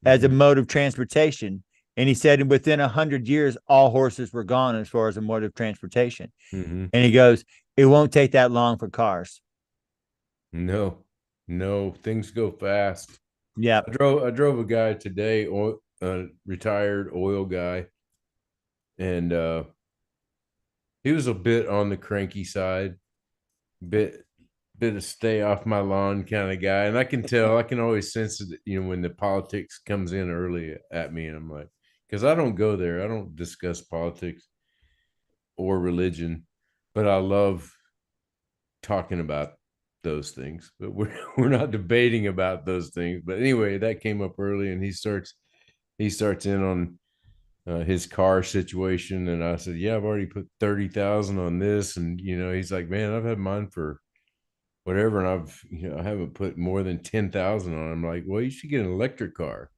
as a mode of transportation. And he said within 100 years, all horses were gone as far as a mode of transportation. And he goes, it won't take that long for cars. No, things go fast. Yeah. I drove a guy today, a retired oil guy, and he was a bit on the cranky side, bit of stay off my lawn kind of guy. And I can always sense it, when the politics comes in early at me, and I'm like, because I don't go there. I don't discuss politics or religion, but I love talking about those things. But we're not debating about those things. But anyway, that came up early, and he starts in on his car situation, and I said, "Yeah, I've already put 30,000 on this," and he's like, "Man, I've had mine for whatever, and I haven't put more than 10,000 on." I'm like, "Well, you should get an electric car.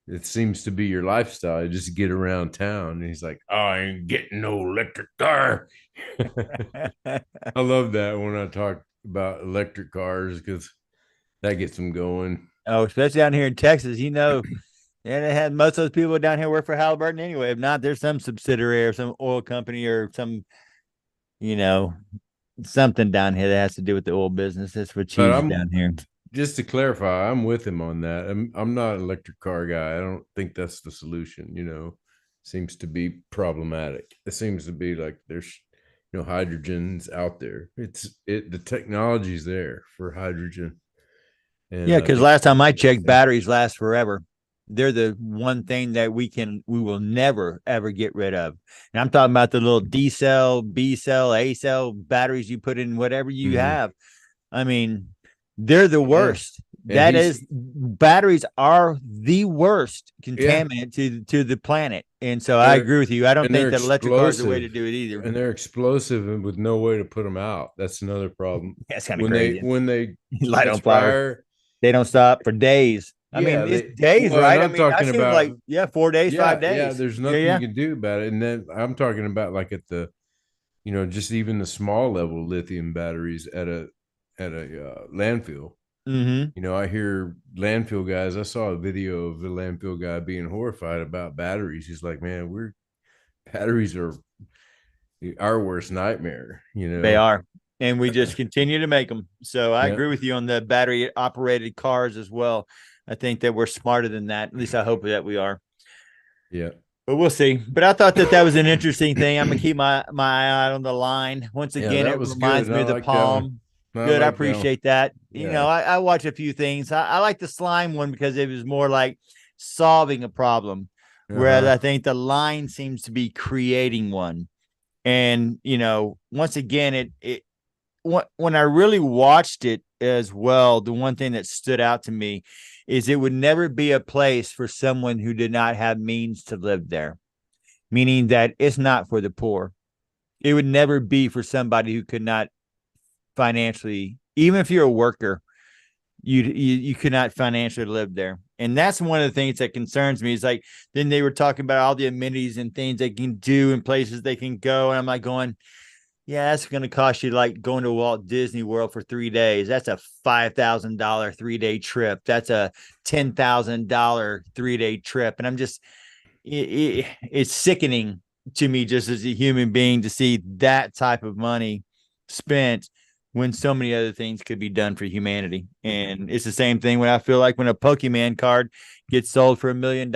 It seems to be your lifestyle, just to get around town." And he's like, "Oh, I ain't getting no electric car." I love that when I talk about electric cars, because that gets them going. Oh, especially down here in Texas, and they had most of those people down here work for Halliburton anyway. If not, there's some subsidiary or some oil company or some, something down here that has to do with the oil business. That's what cheese down here. Just to clarify, I'm with him on that. I'm not an electric car guy. I don't think that's the solution. Seems to be problematic. It seems to be like there's hydrogen's out there. The technology's there for hydrogen. And yeah, because last time I checked, batteries last forever. They're the one thing that we will never ever get rid of. And I'm talking about the little D cell, B cell, A cell batteries you put in whatever you have. I mean, they're the worst. Yeah. Batteries are the worst contaminant to the planet. And so I agree with you. I don't think that electric cars are the way to do it either. And they're explosive and with no way to put them out. That's another problem. That's kind of crazy. When they light on fire, they don't stop for days. I mean, it's days, right? I'm talking about 4 days, 5 days. Yeah, there's nothing you can do about it. And then I'm talking about like at the, just even the small level lithium batteries at a landfill. I hear landfill guys. I saw a video of a landfill guy being horrified about batteries. He's like, "Man, batteries are our worst nightmare." They are. And we just continue to make them. So I agree with you on the battery operated cars as well. I think that we're smarter than that. At least I hope that we are. Yeah. But we'll see. But I thought that was an interesting thing. I'm going to keep my eye out on the line. Once again, it reminds me of the palm. Good. I appreciate that. Yeah. I watch a few things. I like the slime one because it was more like solving a problem. Whereas I think the line seems to be creating one. And, once again, when I really watched it as well, the one thing that stood out to me is it would never be a place for someone who did not have means to live there, meaning that it's not for the poor. It would never be for somebody who could not financially, even if you're a worker, you could not financially live there. And that's one of the things that concerns me is like, then they were talking about all the amenities and things they can do and places they can go. And I'm like going, Yeah, that's going to cost you like going to Walt Disney World for 3 days. That's a $5,000 3-day trip. That's a $10,000 3-day trip. And I'm just, it's sickening to me just as a human being to see that type of money spent when so many other things could be done for humanity. And it's the same thing when I feel like when a Pokemon card gets sold for $1 million,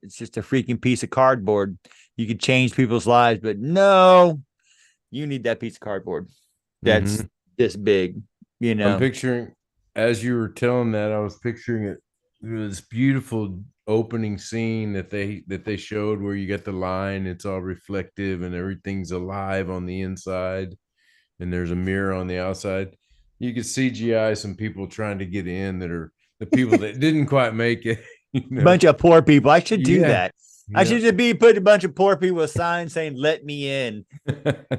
it's just a freaking piece of cardboard. You could change people's lives, but no, you need that piece of cardboard that's this big, you know. I'm picturing, as you were telling that, I was picturing it. This beautiful opening scene that they showed where you get the line, it's all reflective and everything's alive on the inside, and there's a mirror on the outside. You could CGI some people trying to get in that are the people that didn't quite make it. You know? Bunch of poor people. I should do Yeah. that. I should just be putting a bunch of poor people with signs saying, "Let me in."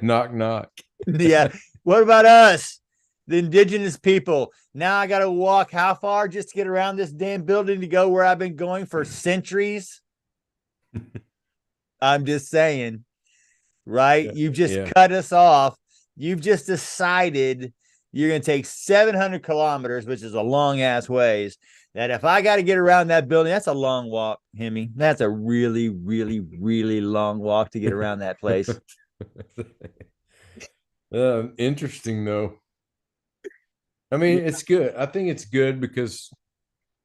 Knock, knock. Yeah. What about us, the indigenous people? Now I got to walk how far just to get around this damn building to go where I've been going for centuries? I'm just saying, right? Yeah, You've just cut us off. You've just decided you're going to take 700 kilometers, which is a long ass ways. That if I got to get around that building, that's a long walk, Hemi. That's a really, really, really long walk to get around that place. Interesting though. I mean, it's good. I think it's good because,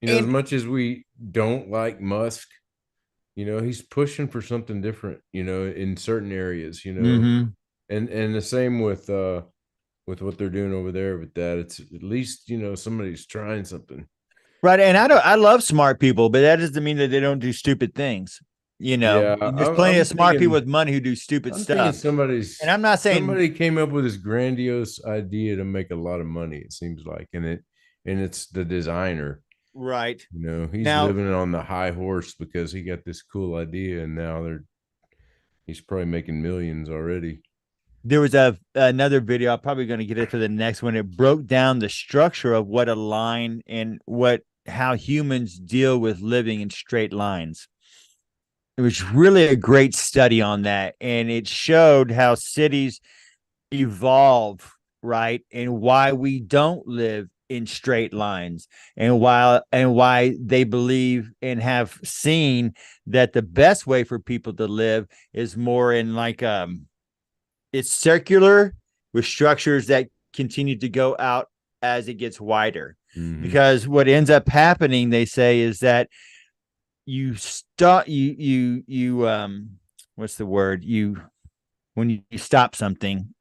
as much as we don't like Musk, he's pushing for something different, in certain areas, and the same with what they're doing over there with that. It's at least, somebody's trying something. Right. And I love smart people, but that doesn't mean that they don't do stupid things. There's plenty of smart people with money who do stupid stuff. And I'm not saying somebody came up with this grandiose idea to make a lot of money, it seems like, and it's the designer. Right. He's living on the high horse because he got this cool idea, and now he's probably making millions already. There was another video. I'm probably going to get it for the next one. It broke down the structure of what a line and how humans deal with living in straight lines. It was really a great study on that, and it showed how cities evolve, right, and why we don't live in straight lines, and why they believe and have seen that the best way for people to live is more in like it's circular with structures that continue to go out as it gets wider. Because what ends up happening, they say, is that you stop what's the word? When you stop something,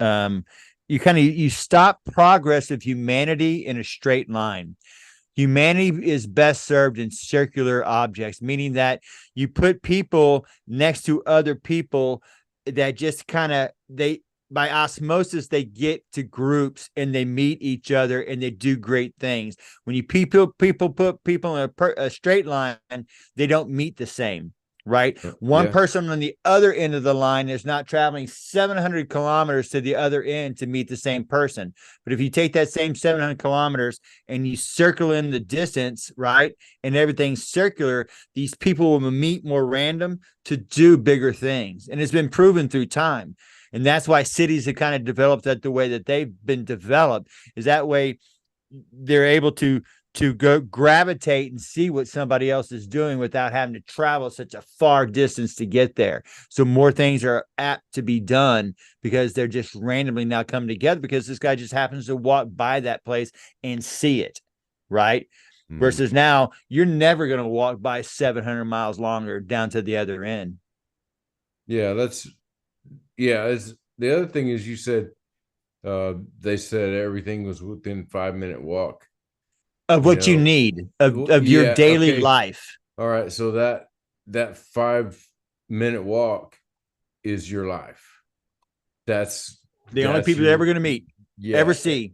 you stop progress of humanity in a straight line. Humanity is best served in circular objects, meaning that you put people next to other people that just kind of by osmosis, they get to groups and they meet each other and they do great things. When you put people in a straight line, they don't meet the same, right? One person on the other end of the line is not traveling 700 kilometers to the other end to meet the same person. But if you take that same 700 kilometers and you circle in the distance, right, and everything's circular, these people will meet more random to do bigger things. And it's been proven through time. And that's why cities have kind of developed that the way that they've been developed, is that way they're able to go gravitate and see what somebody else is doing without having to travel such a far distance to get there. So more things are apt to be done because they're just randomly now coming together because this guy just happens to walk by that place and see it, right? Versus now, you're never going to walk by 700 miles longer down to the other end. It's the other thing is, you said they said everything was within 5-minute walk of what you need of your daily life. All right, so that 5-minute walk is your life. That's the only people you're ever going to meet, ever see.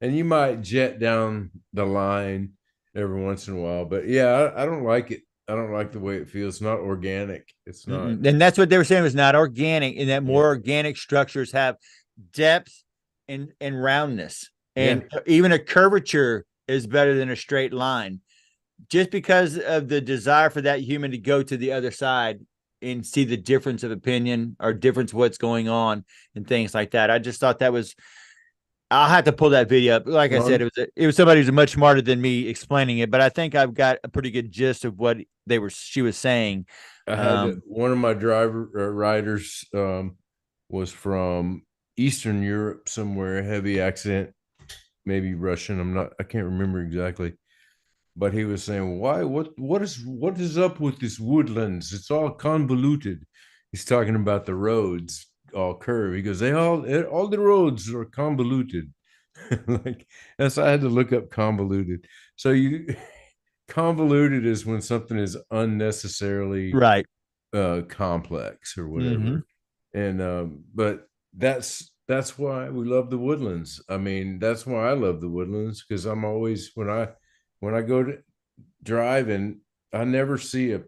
And you might jet down the line every once in a while, but I don't like it. I don't like the way it feels. It's not organic. It's not. And that's what they were saying, was not organic, and that more organic structures have depth and roundness. And even a curvature is better than a straight line, just because of the desire for that human to go to the other side and see the difference of opinion or difference of what's going on and things like that. I just thought that was, I'll have to pull that video up. Like I said, it was somebody who's much smarter than me explaining it, but I think I've got a pretty good gist of what she was saying. I had one of my riders was from Eastern Europe somewhere, heavy accent, maybe Russian. I can't remember exactly. But he was saying, why, what is up with this woodlands? It's all convoluted. He's talking about the roads all curved. He goes, all the roads are convoluted. Like, that's, I had to look up convoluted. So convoluted is when something is unnecessarily right. Complex or whatever. And but that's why we love the woodlands. I mean, that's why I love the woodlands, because I'm always, when I go to driving, I never see a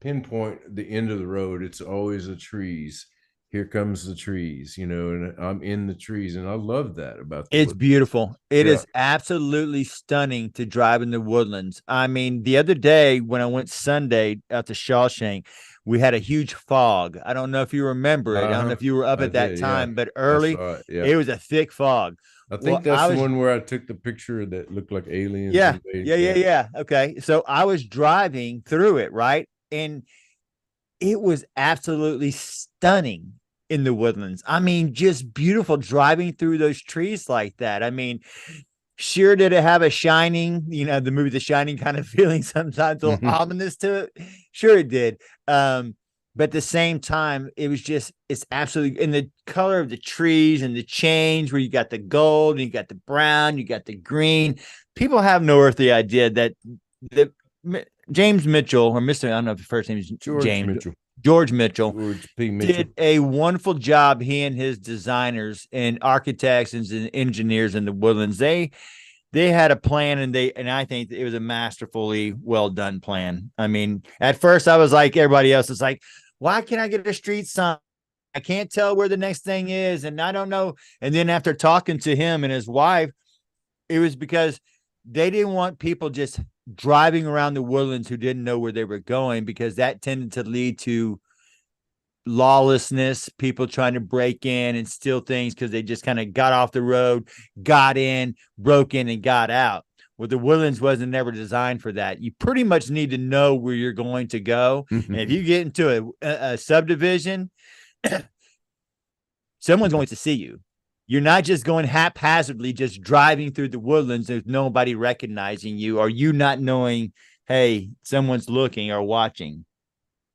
pinpoint the end of the road. It's always the trees. Here comes the trees, and I'm in the trees, and I love that about it's beautiful. It is absolutely stunning to drive in the woodlands. I mean, the other day when I went Sunday out to Shawshank, we had a huge fog. I don't know if you remember it. I don't know if you were up at that time, but early, it was a thick fog. I think that's the one where I took the picture that looked like aliens. Yeah. Okay. So I was driving through it, right? And it was absolutely stunning in the woodlands. I mean, just beautiful driving through those trees like that. I mean, sure, did it have a Shining, the movie The Shining kind of feeling sometimes, a little ominous to it? Sure it did. But at the same time, it's absolutely in the color of the trees and the change where you got the gold and you got the brown, you got the green. People have no earthly idea that James Mitchell, or Mr. I don't know if the first name is George Mitchell did a wonderful job. He and his designers and architects and engineers in the woodlands, they had a plan, and I think it was a masterfully well done plan. I mean, at first I was like everybody else, it's like, why can't I get a street sign? I can't tell where the next thing is, and I don't know. And then after talking to him and his wife, it was because they didn't want people just driving around the woodlands who didn't know where they were going, because that tended to lead to lawlessness, people trying to break in and steal things because they just kind of got off the road, got in, broke in, and got out. Well, the woodlands wasn't never designed for that. You pretty much need to know where you're going to go. And if you get into a subdivision, someone's going to see you. You're not just going haphazardly, just driving through the woodlands. There's nobody recognizing you, or you not knowing, hey, someone's looking or watching.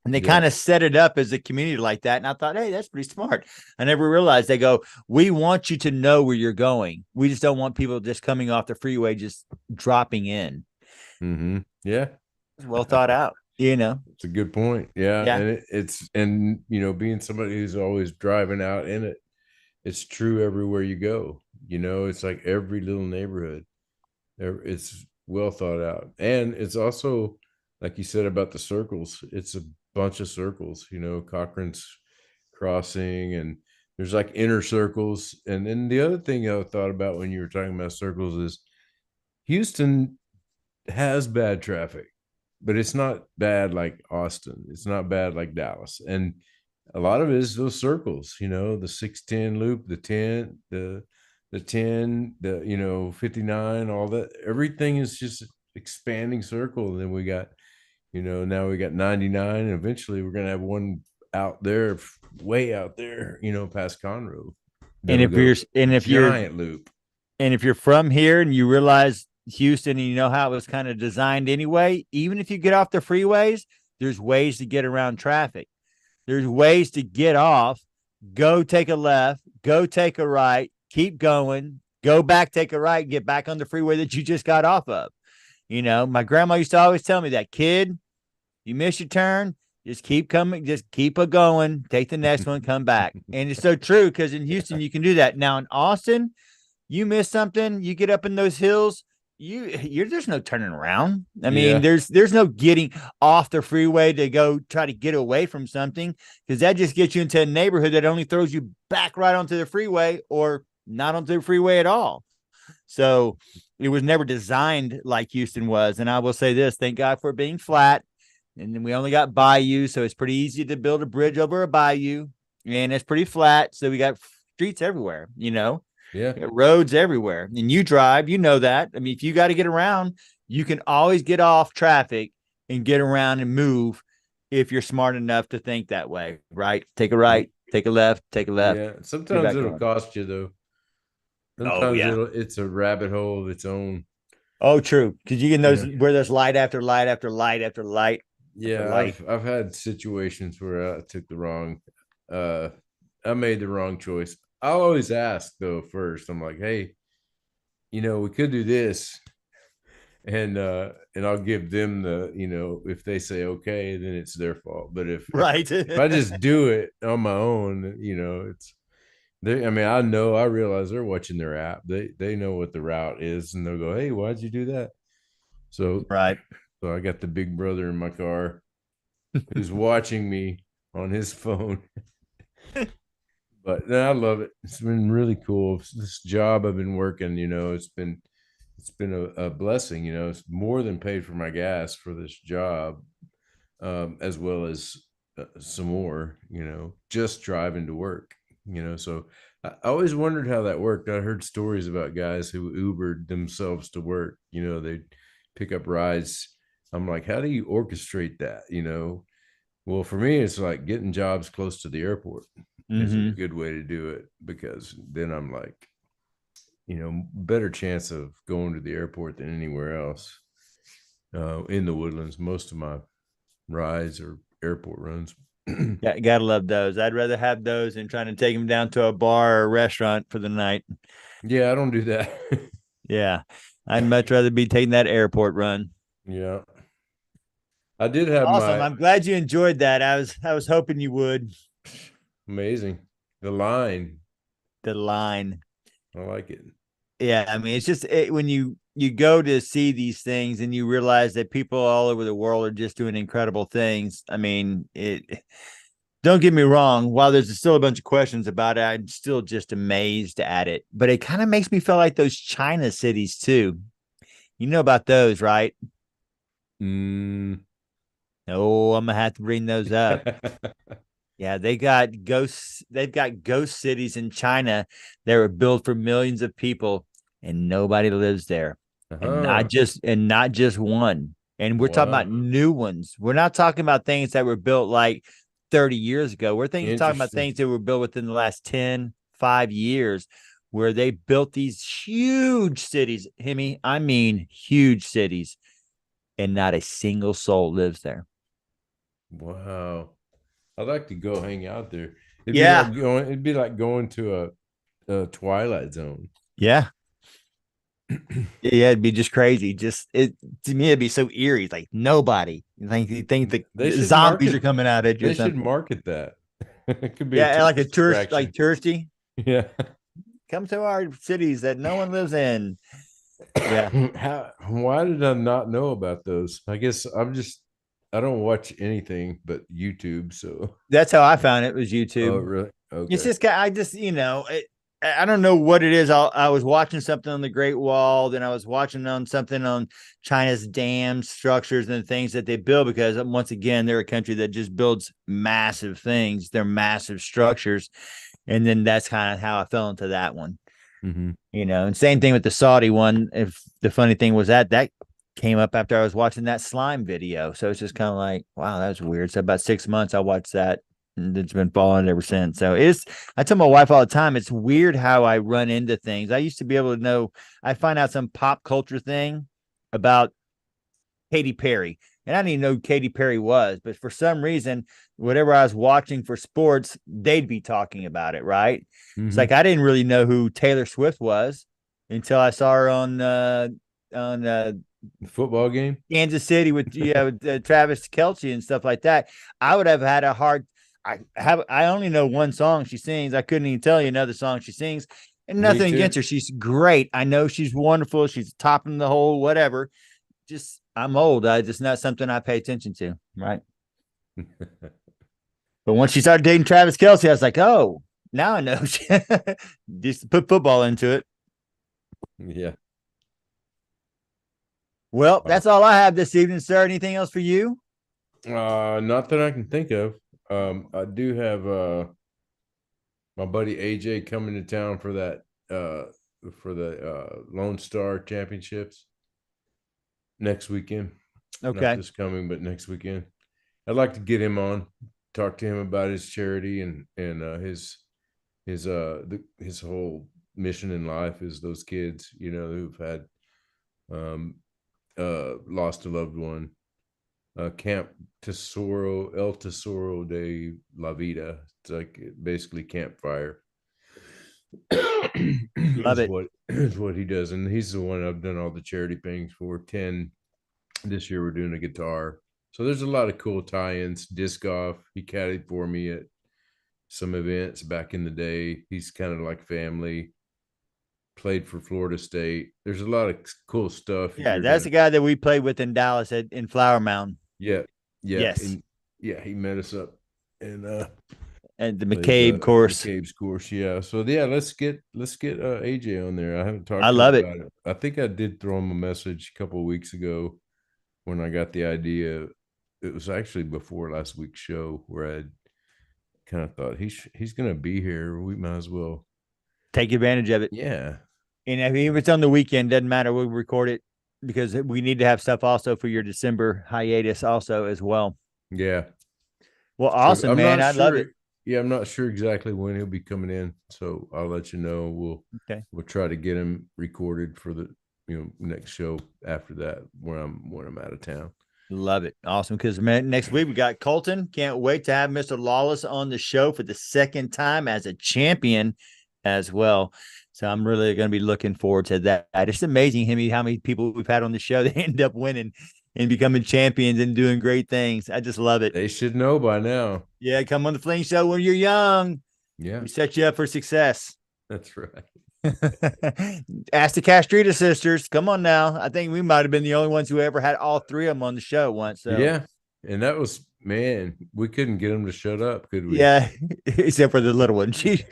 And they kind of set it up as a community like that. And I thought, hey, that's pretty smart. I never realized they go, we want you to know where you're going. We just don't want people just coming off the freeway, just dropping in. Yeah. It's well thought out, It's a good point. Yeah. And and being somebody who's always driving out in it, it's true everywhere you go. It's like every little neighborhood. It's well thought out. And it's also, like you said about the circles, it's a bunch of circles, Cochrane's Crossing, and there's like inner circles. And then the other thing I thought about when you were talking about circles is Houston has bad traffic, but it's not bad like Austin. It's not bad like Dallas. And a lot of it is those circles, the 610 loop, the 10, the 10, the 59, all that. Everything is just expanding circle. And then we got, now we got 99, and eventually we're gonna have one out there, way out there, past Conroe. And if you're giant loop, and if you're from here and you realize Houston and you know how it was kind of designed anyway, even if you get off the freeways, there's ways to get around traffic. There's ways to get off, go take a left, go take a right, keep going, go back, take a right, get back on the freeway that you just got off of. My grandma used to always tell me that, kid, you miss your turn, just keep coming, just keep it going, take the next one, come back. And it's so true, because in Houston, you can do that. Now in Austin, you miss something, you get up in those hills, there's no turning around. I mean, there's no getting off the freeway to go try to get away from something, because that just gets you into a neighborhood that only throws you back right onto the freeway, or not onto the freeway at all. So it was never designed like Houston was. And I will say this, thank God for being flat. And then we only got bayou, so it's pretty easy to build a bridge over a bayou, and it's pretty flat. So we got streets everywhere, you know, Yeah. we got roads everywhere. And you drive, you know that. I mean, if you got to get around, you can always get off traffic and get around and move if you're smart enough to think that way, right? Take a right, take a left, take a left. Yeah. Sometimes it'll cost you though. Sometimes it's a rabbit hole of its own. Oh, true. Because you can those where there's light after light after light after light. Yeah, I've had situations where I took the wrong I made the wrong choice. I always ask though first. I'm like, hey, we could do this. And I'll give them the, if they say okay, then it's their fault. But if if I just do it on my own, it's I realize they're watching their app. They know what the route is, and they'll go, hey, why'd you do that? So so I got the big brother in my car who's watching me on his phone. But no, I love it. It's been really cool. This job I've been working, it's been a blessing. It's more than paid for my gas for this job, as well as some more, just driving to work, so I always wondered how that worked. I heard stories about guys who Ubered themselves to work, they pick up rides. I'm like, how do you orchestrate that? Well, for me, it's like getting jobs close to the airport is a good way to do it, because then I'm like, better chance of going to the airport than anywhere else in the Woodlands. Most of my rides are airport runs. Yeah, gotta love those. I'd rather have those than trying to take them down to a bar or a restaurant for the night. Yeah, I don't do that. Yeah, I'd much rather be taking that airport run. Yeah, I did have awesome. I'm glad you enjoyed that. I was hoping you would. Amazing. The line. I like it. Yeah, I mean, it's just when you go to see these things and you realize that people all over the world are just doing incredible things. I mean, don't get me wrong. While there's still a bunch of questions about it, I'm still just amazed at it. But it kind of makes me feel like those China cities too. You know about those, right? Oh, I'm gonna have to bring those up. Yeah, they've got ghost cities in China that were built for millions of people, and nobody lives there. And not just one. And we're talking about new ones. We're not talking about things that were built like 30 years ago. We're talking about things that were built within the last 5 years, where they built these huge cities. Hemi, I mean huge cities, and not a single soul lives there. Wow. I'd like to go hang out there. It'd be like going to a Twilight Zone. Yeah. Yeah, it'd be just crazy. To me, it'd be so eerie. It's like nobody. You think the zombies are coming out at you. They should market that. It could be like a tourist, like touristy. Yeah. Come to our cities that no one lives in. Yeah. Why did I not know about those? I guess I don't watch anything but YouTube, so that's how I found it, was YouTube. Oh, really? Okay. It's just I don't know what it is. I was watching something on the Great Wall, then I was watching on something on China's dam structures and the things that they build, because once again, they're a country that just builds massive things. They're massive structures, and then that's kind of how I fell into that one. And same thing with the Saudi one. If the funny thing was that came up after I was watching that slime video. So it's just kind of like, wow, that was weird. So about 6 months I watched that, and it's been following ever since. So I tell my wife all the time, it's weird how I run into things. I used to be able to know, I find out some pop culture thing about Katy Perry, and I didn't even know who Katy Perry was, but for some reason, whatever I was watching for sports, they'd be talking about it, right? It's like I didn't really know who Taylor Swift was until I saw her on football game, Kansas City with Travis Kelce and stuff like that. I would have had a hard. I only know one song she sings. I couldn't even tell you another song she sings, and nothing against her. She's great. I know she's wonderful. She's topping the whole whatever. Just I'm old. Just not something I pay attention to, right? But once she started dating Travis Kelce, I was like, oh, now I know. Just put football into it. Yeah. Well, that's all I have this evening, sir. Anything else for you? Not that I can think of. I do have my buddy AJ coming to town for that for the Lone Star Championships next weekend. Not Okay. this coming, but next weekend. I'd like to get him on, talk to him about his charity and his whole mission in life is those kids, you know, who've had lost a loved one. Camp Tesoro, El Tesoro de la Vida. It's like basically campfire. Love it. Is what he does, and he's the one I've done all the charity things for. 10 this year. We're doing a guitar, so there's a lot of cool tie-ins. Disc golf. He caddied for me at some events back in the day. He's kind of like family. Played for Florida State. There's a lot of cool stuff. Yeah, that's the guy that we played with in Dallas in Flower Mound. Yeah. Yes. And he met us up and the McCabe course. McCabe's course, yeah. So yeah, let's get AJ on there. I haven't talked. I love it. About it. I think I did throw him a message a couple of weeks ago when I got the idea. It was actually before last week's show where I kind of thought he's going to be here. We might as well take advantage of it. Yeah. And if it's on the weekend, doesn't matter. We'll record it because we need to have stuff also for your December hiatus also as well. Yeah. Well, awesome, man. I love it. Yeah, I'm not sure exactly when he'll be coming in, so I'll let you know. We'll try to get him recorded for the next show after that when I'm out of town. Love it. Awesome. Because next week we got Colton. Can't wait to have Mr. Lawless on the show for the second time as a champion as well. So I'm really going to be looking forward to that. It's amazing how many people we've had on the show that end up winning and becoming champions and doing great things. I just love it. They should know by now. Yeah, come on the Fling Show when you're young. Yeah. We set you up for success. That's right. Ask the Castrita sisters. Come on now. I think we might have been the only ones who ever had all three of them on the show once. So. Yeah. And that was, man, we couldn't get them to shut up, could we? Yeah, except for the little one. She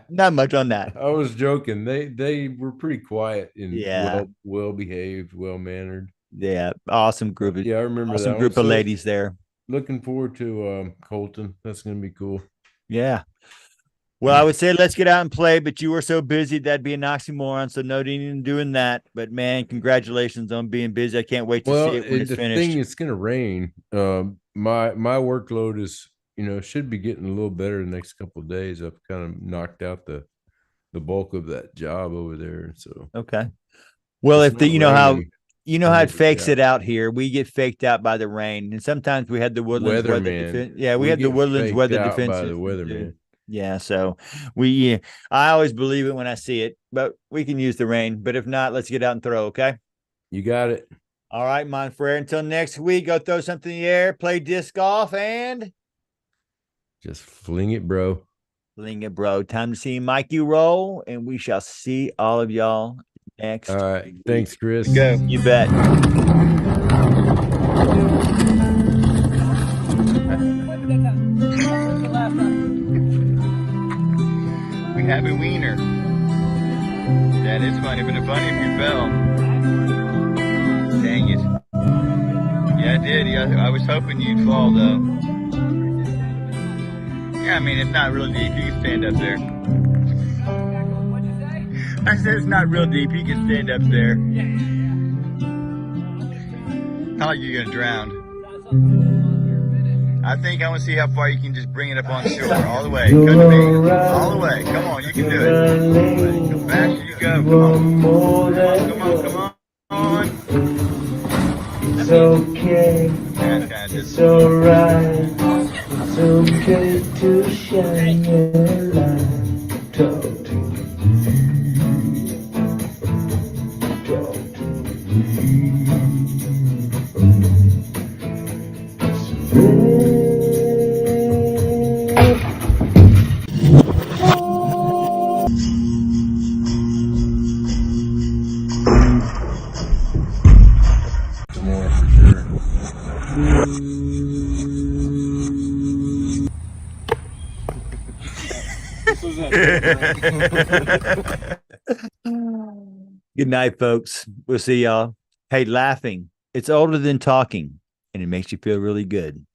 not much on that. I was joking. They were pretty quiet and well behaved, well mannered. Yeah, awesome group. Yeah, I remember awesome that group of ladies there. Looking forward to Colton. That's going to be cool. Yeah. Well, I would say let's get out and play, but you were so busy that'd be an oxymoron. So no need in doing that. But man, congratulations on being busy. I can't wait to see it when it's finished. Thing, it's going to rain. My workload is should be getting a little better the next couple of days. I've kind of knocked out the bulk of that job over there. So okay. Well, if how it fakes it out here. We get faked out by the rain, and sometimes we had the Woodlands weather defense. Yeah, we had the Woodlands weather defense by the weatherman. Yeah, so I always believe it when I see it, but we can use the rain. But if not, let's get out and throw. Okay, you got it. All right, Monfrere. Until next week, go throw something in the air, play disc golf, and just fling it, bro. Fling it, bro. Time to see Mikey roll, and we shall see all of y'all next. All right. week. Thanks, Chris. Go. You bet. We have a wiener. That is funny, but it's funny if you fell. Dang it. Yeah, I did. Yeah, I was hoping you'd fall, though. Yeah, I mean, it's not real deep. You can stand up there. I said it's not real deep. You can stand up there. Not like you're gonna drown. I think I want to see how far you can just bring it up on shore. All the way. Come to me. All the way. Come on, you can do it. Come faster you go. Come on. Come on. It's okay. It's alright. It's okay to shine your light. Talk to me. Good night, folks. We'll see y'all. Hey, laughing. It's older than talking. and it makes you feel really good.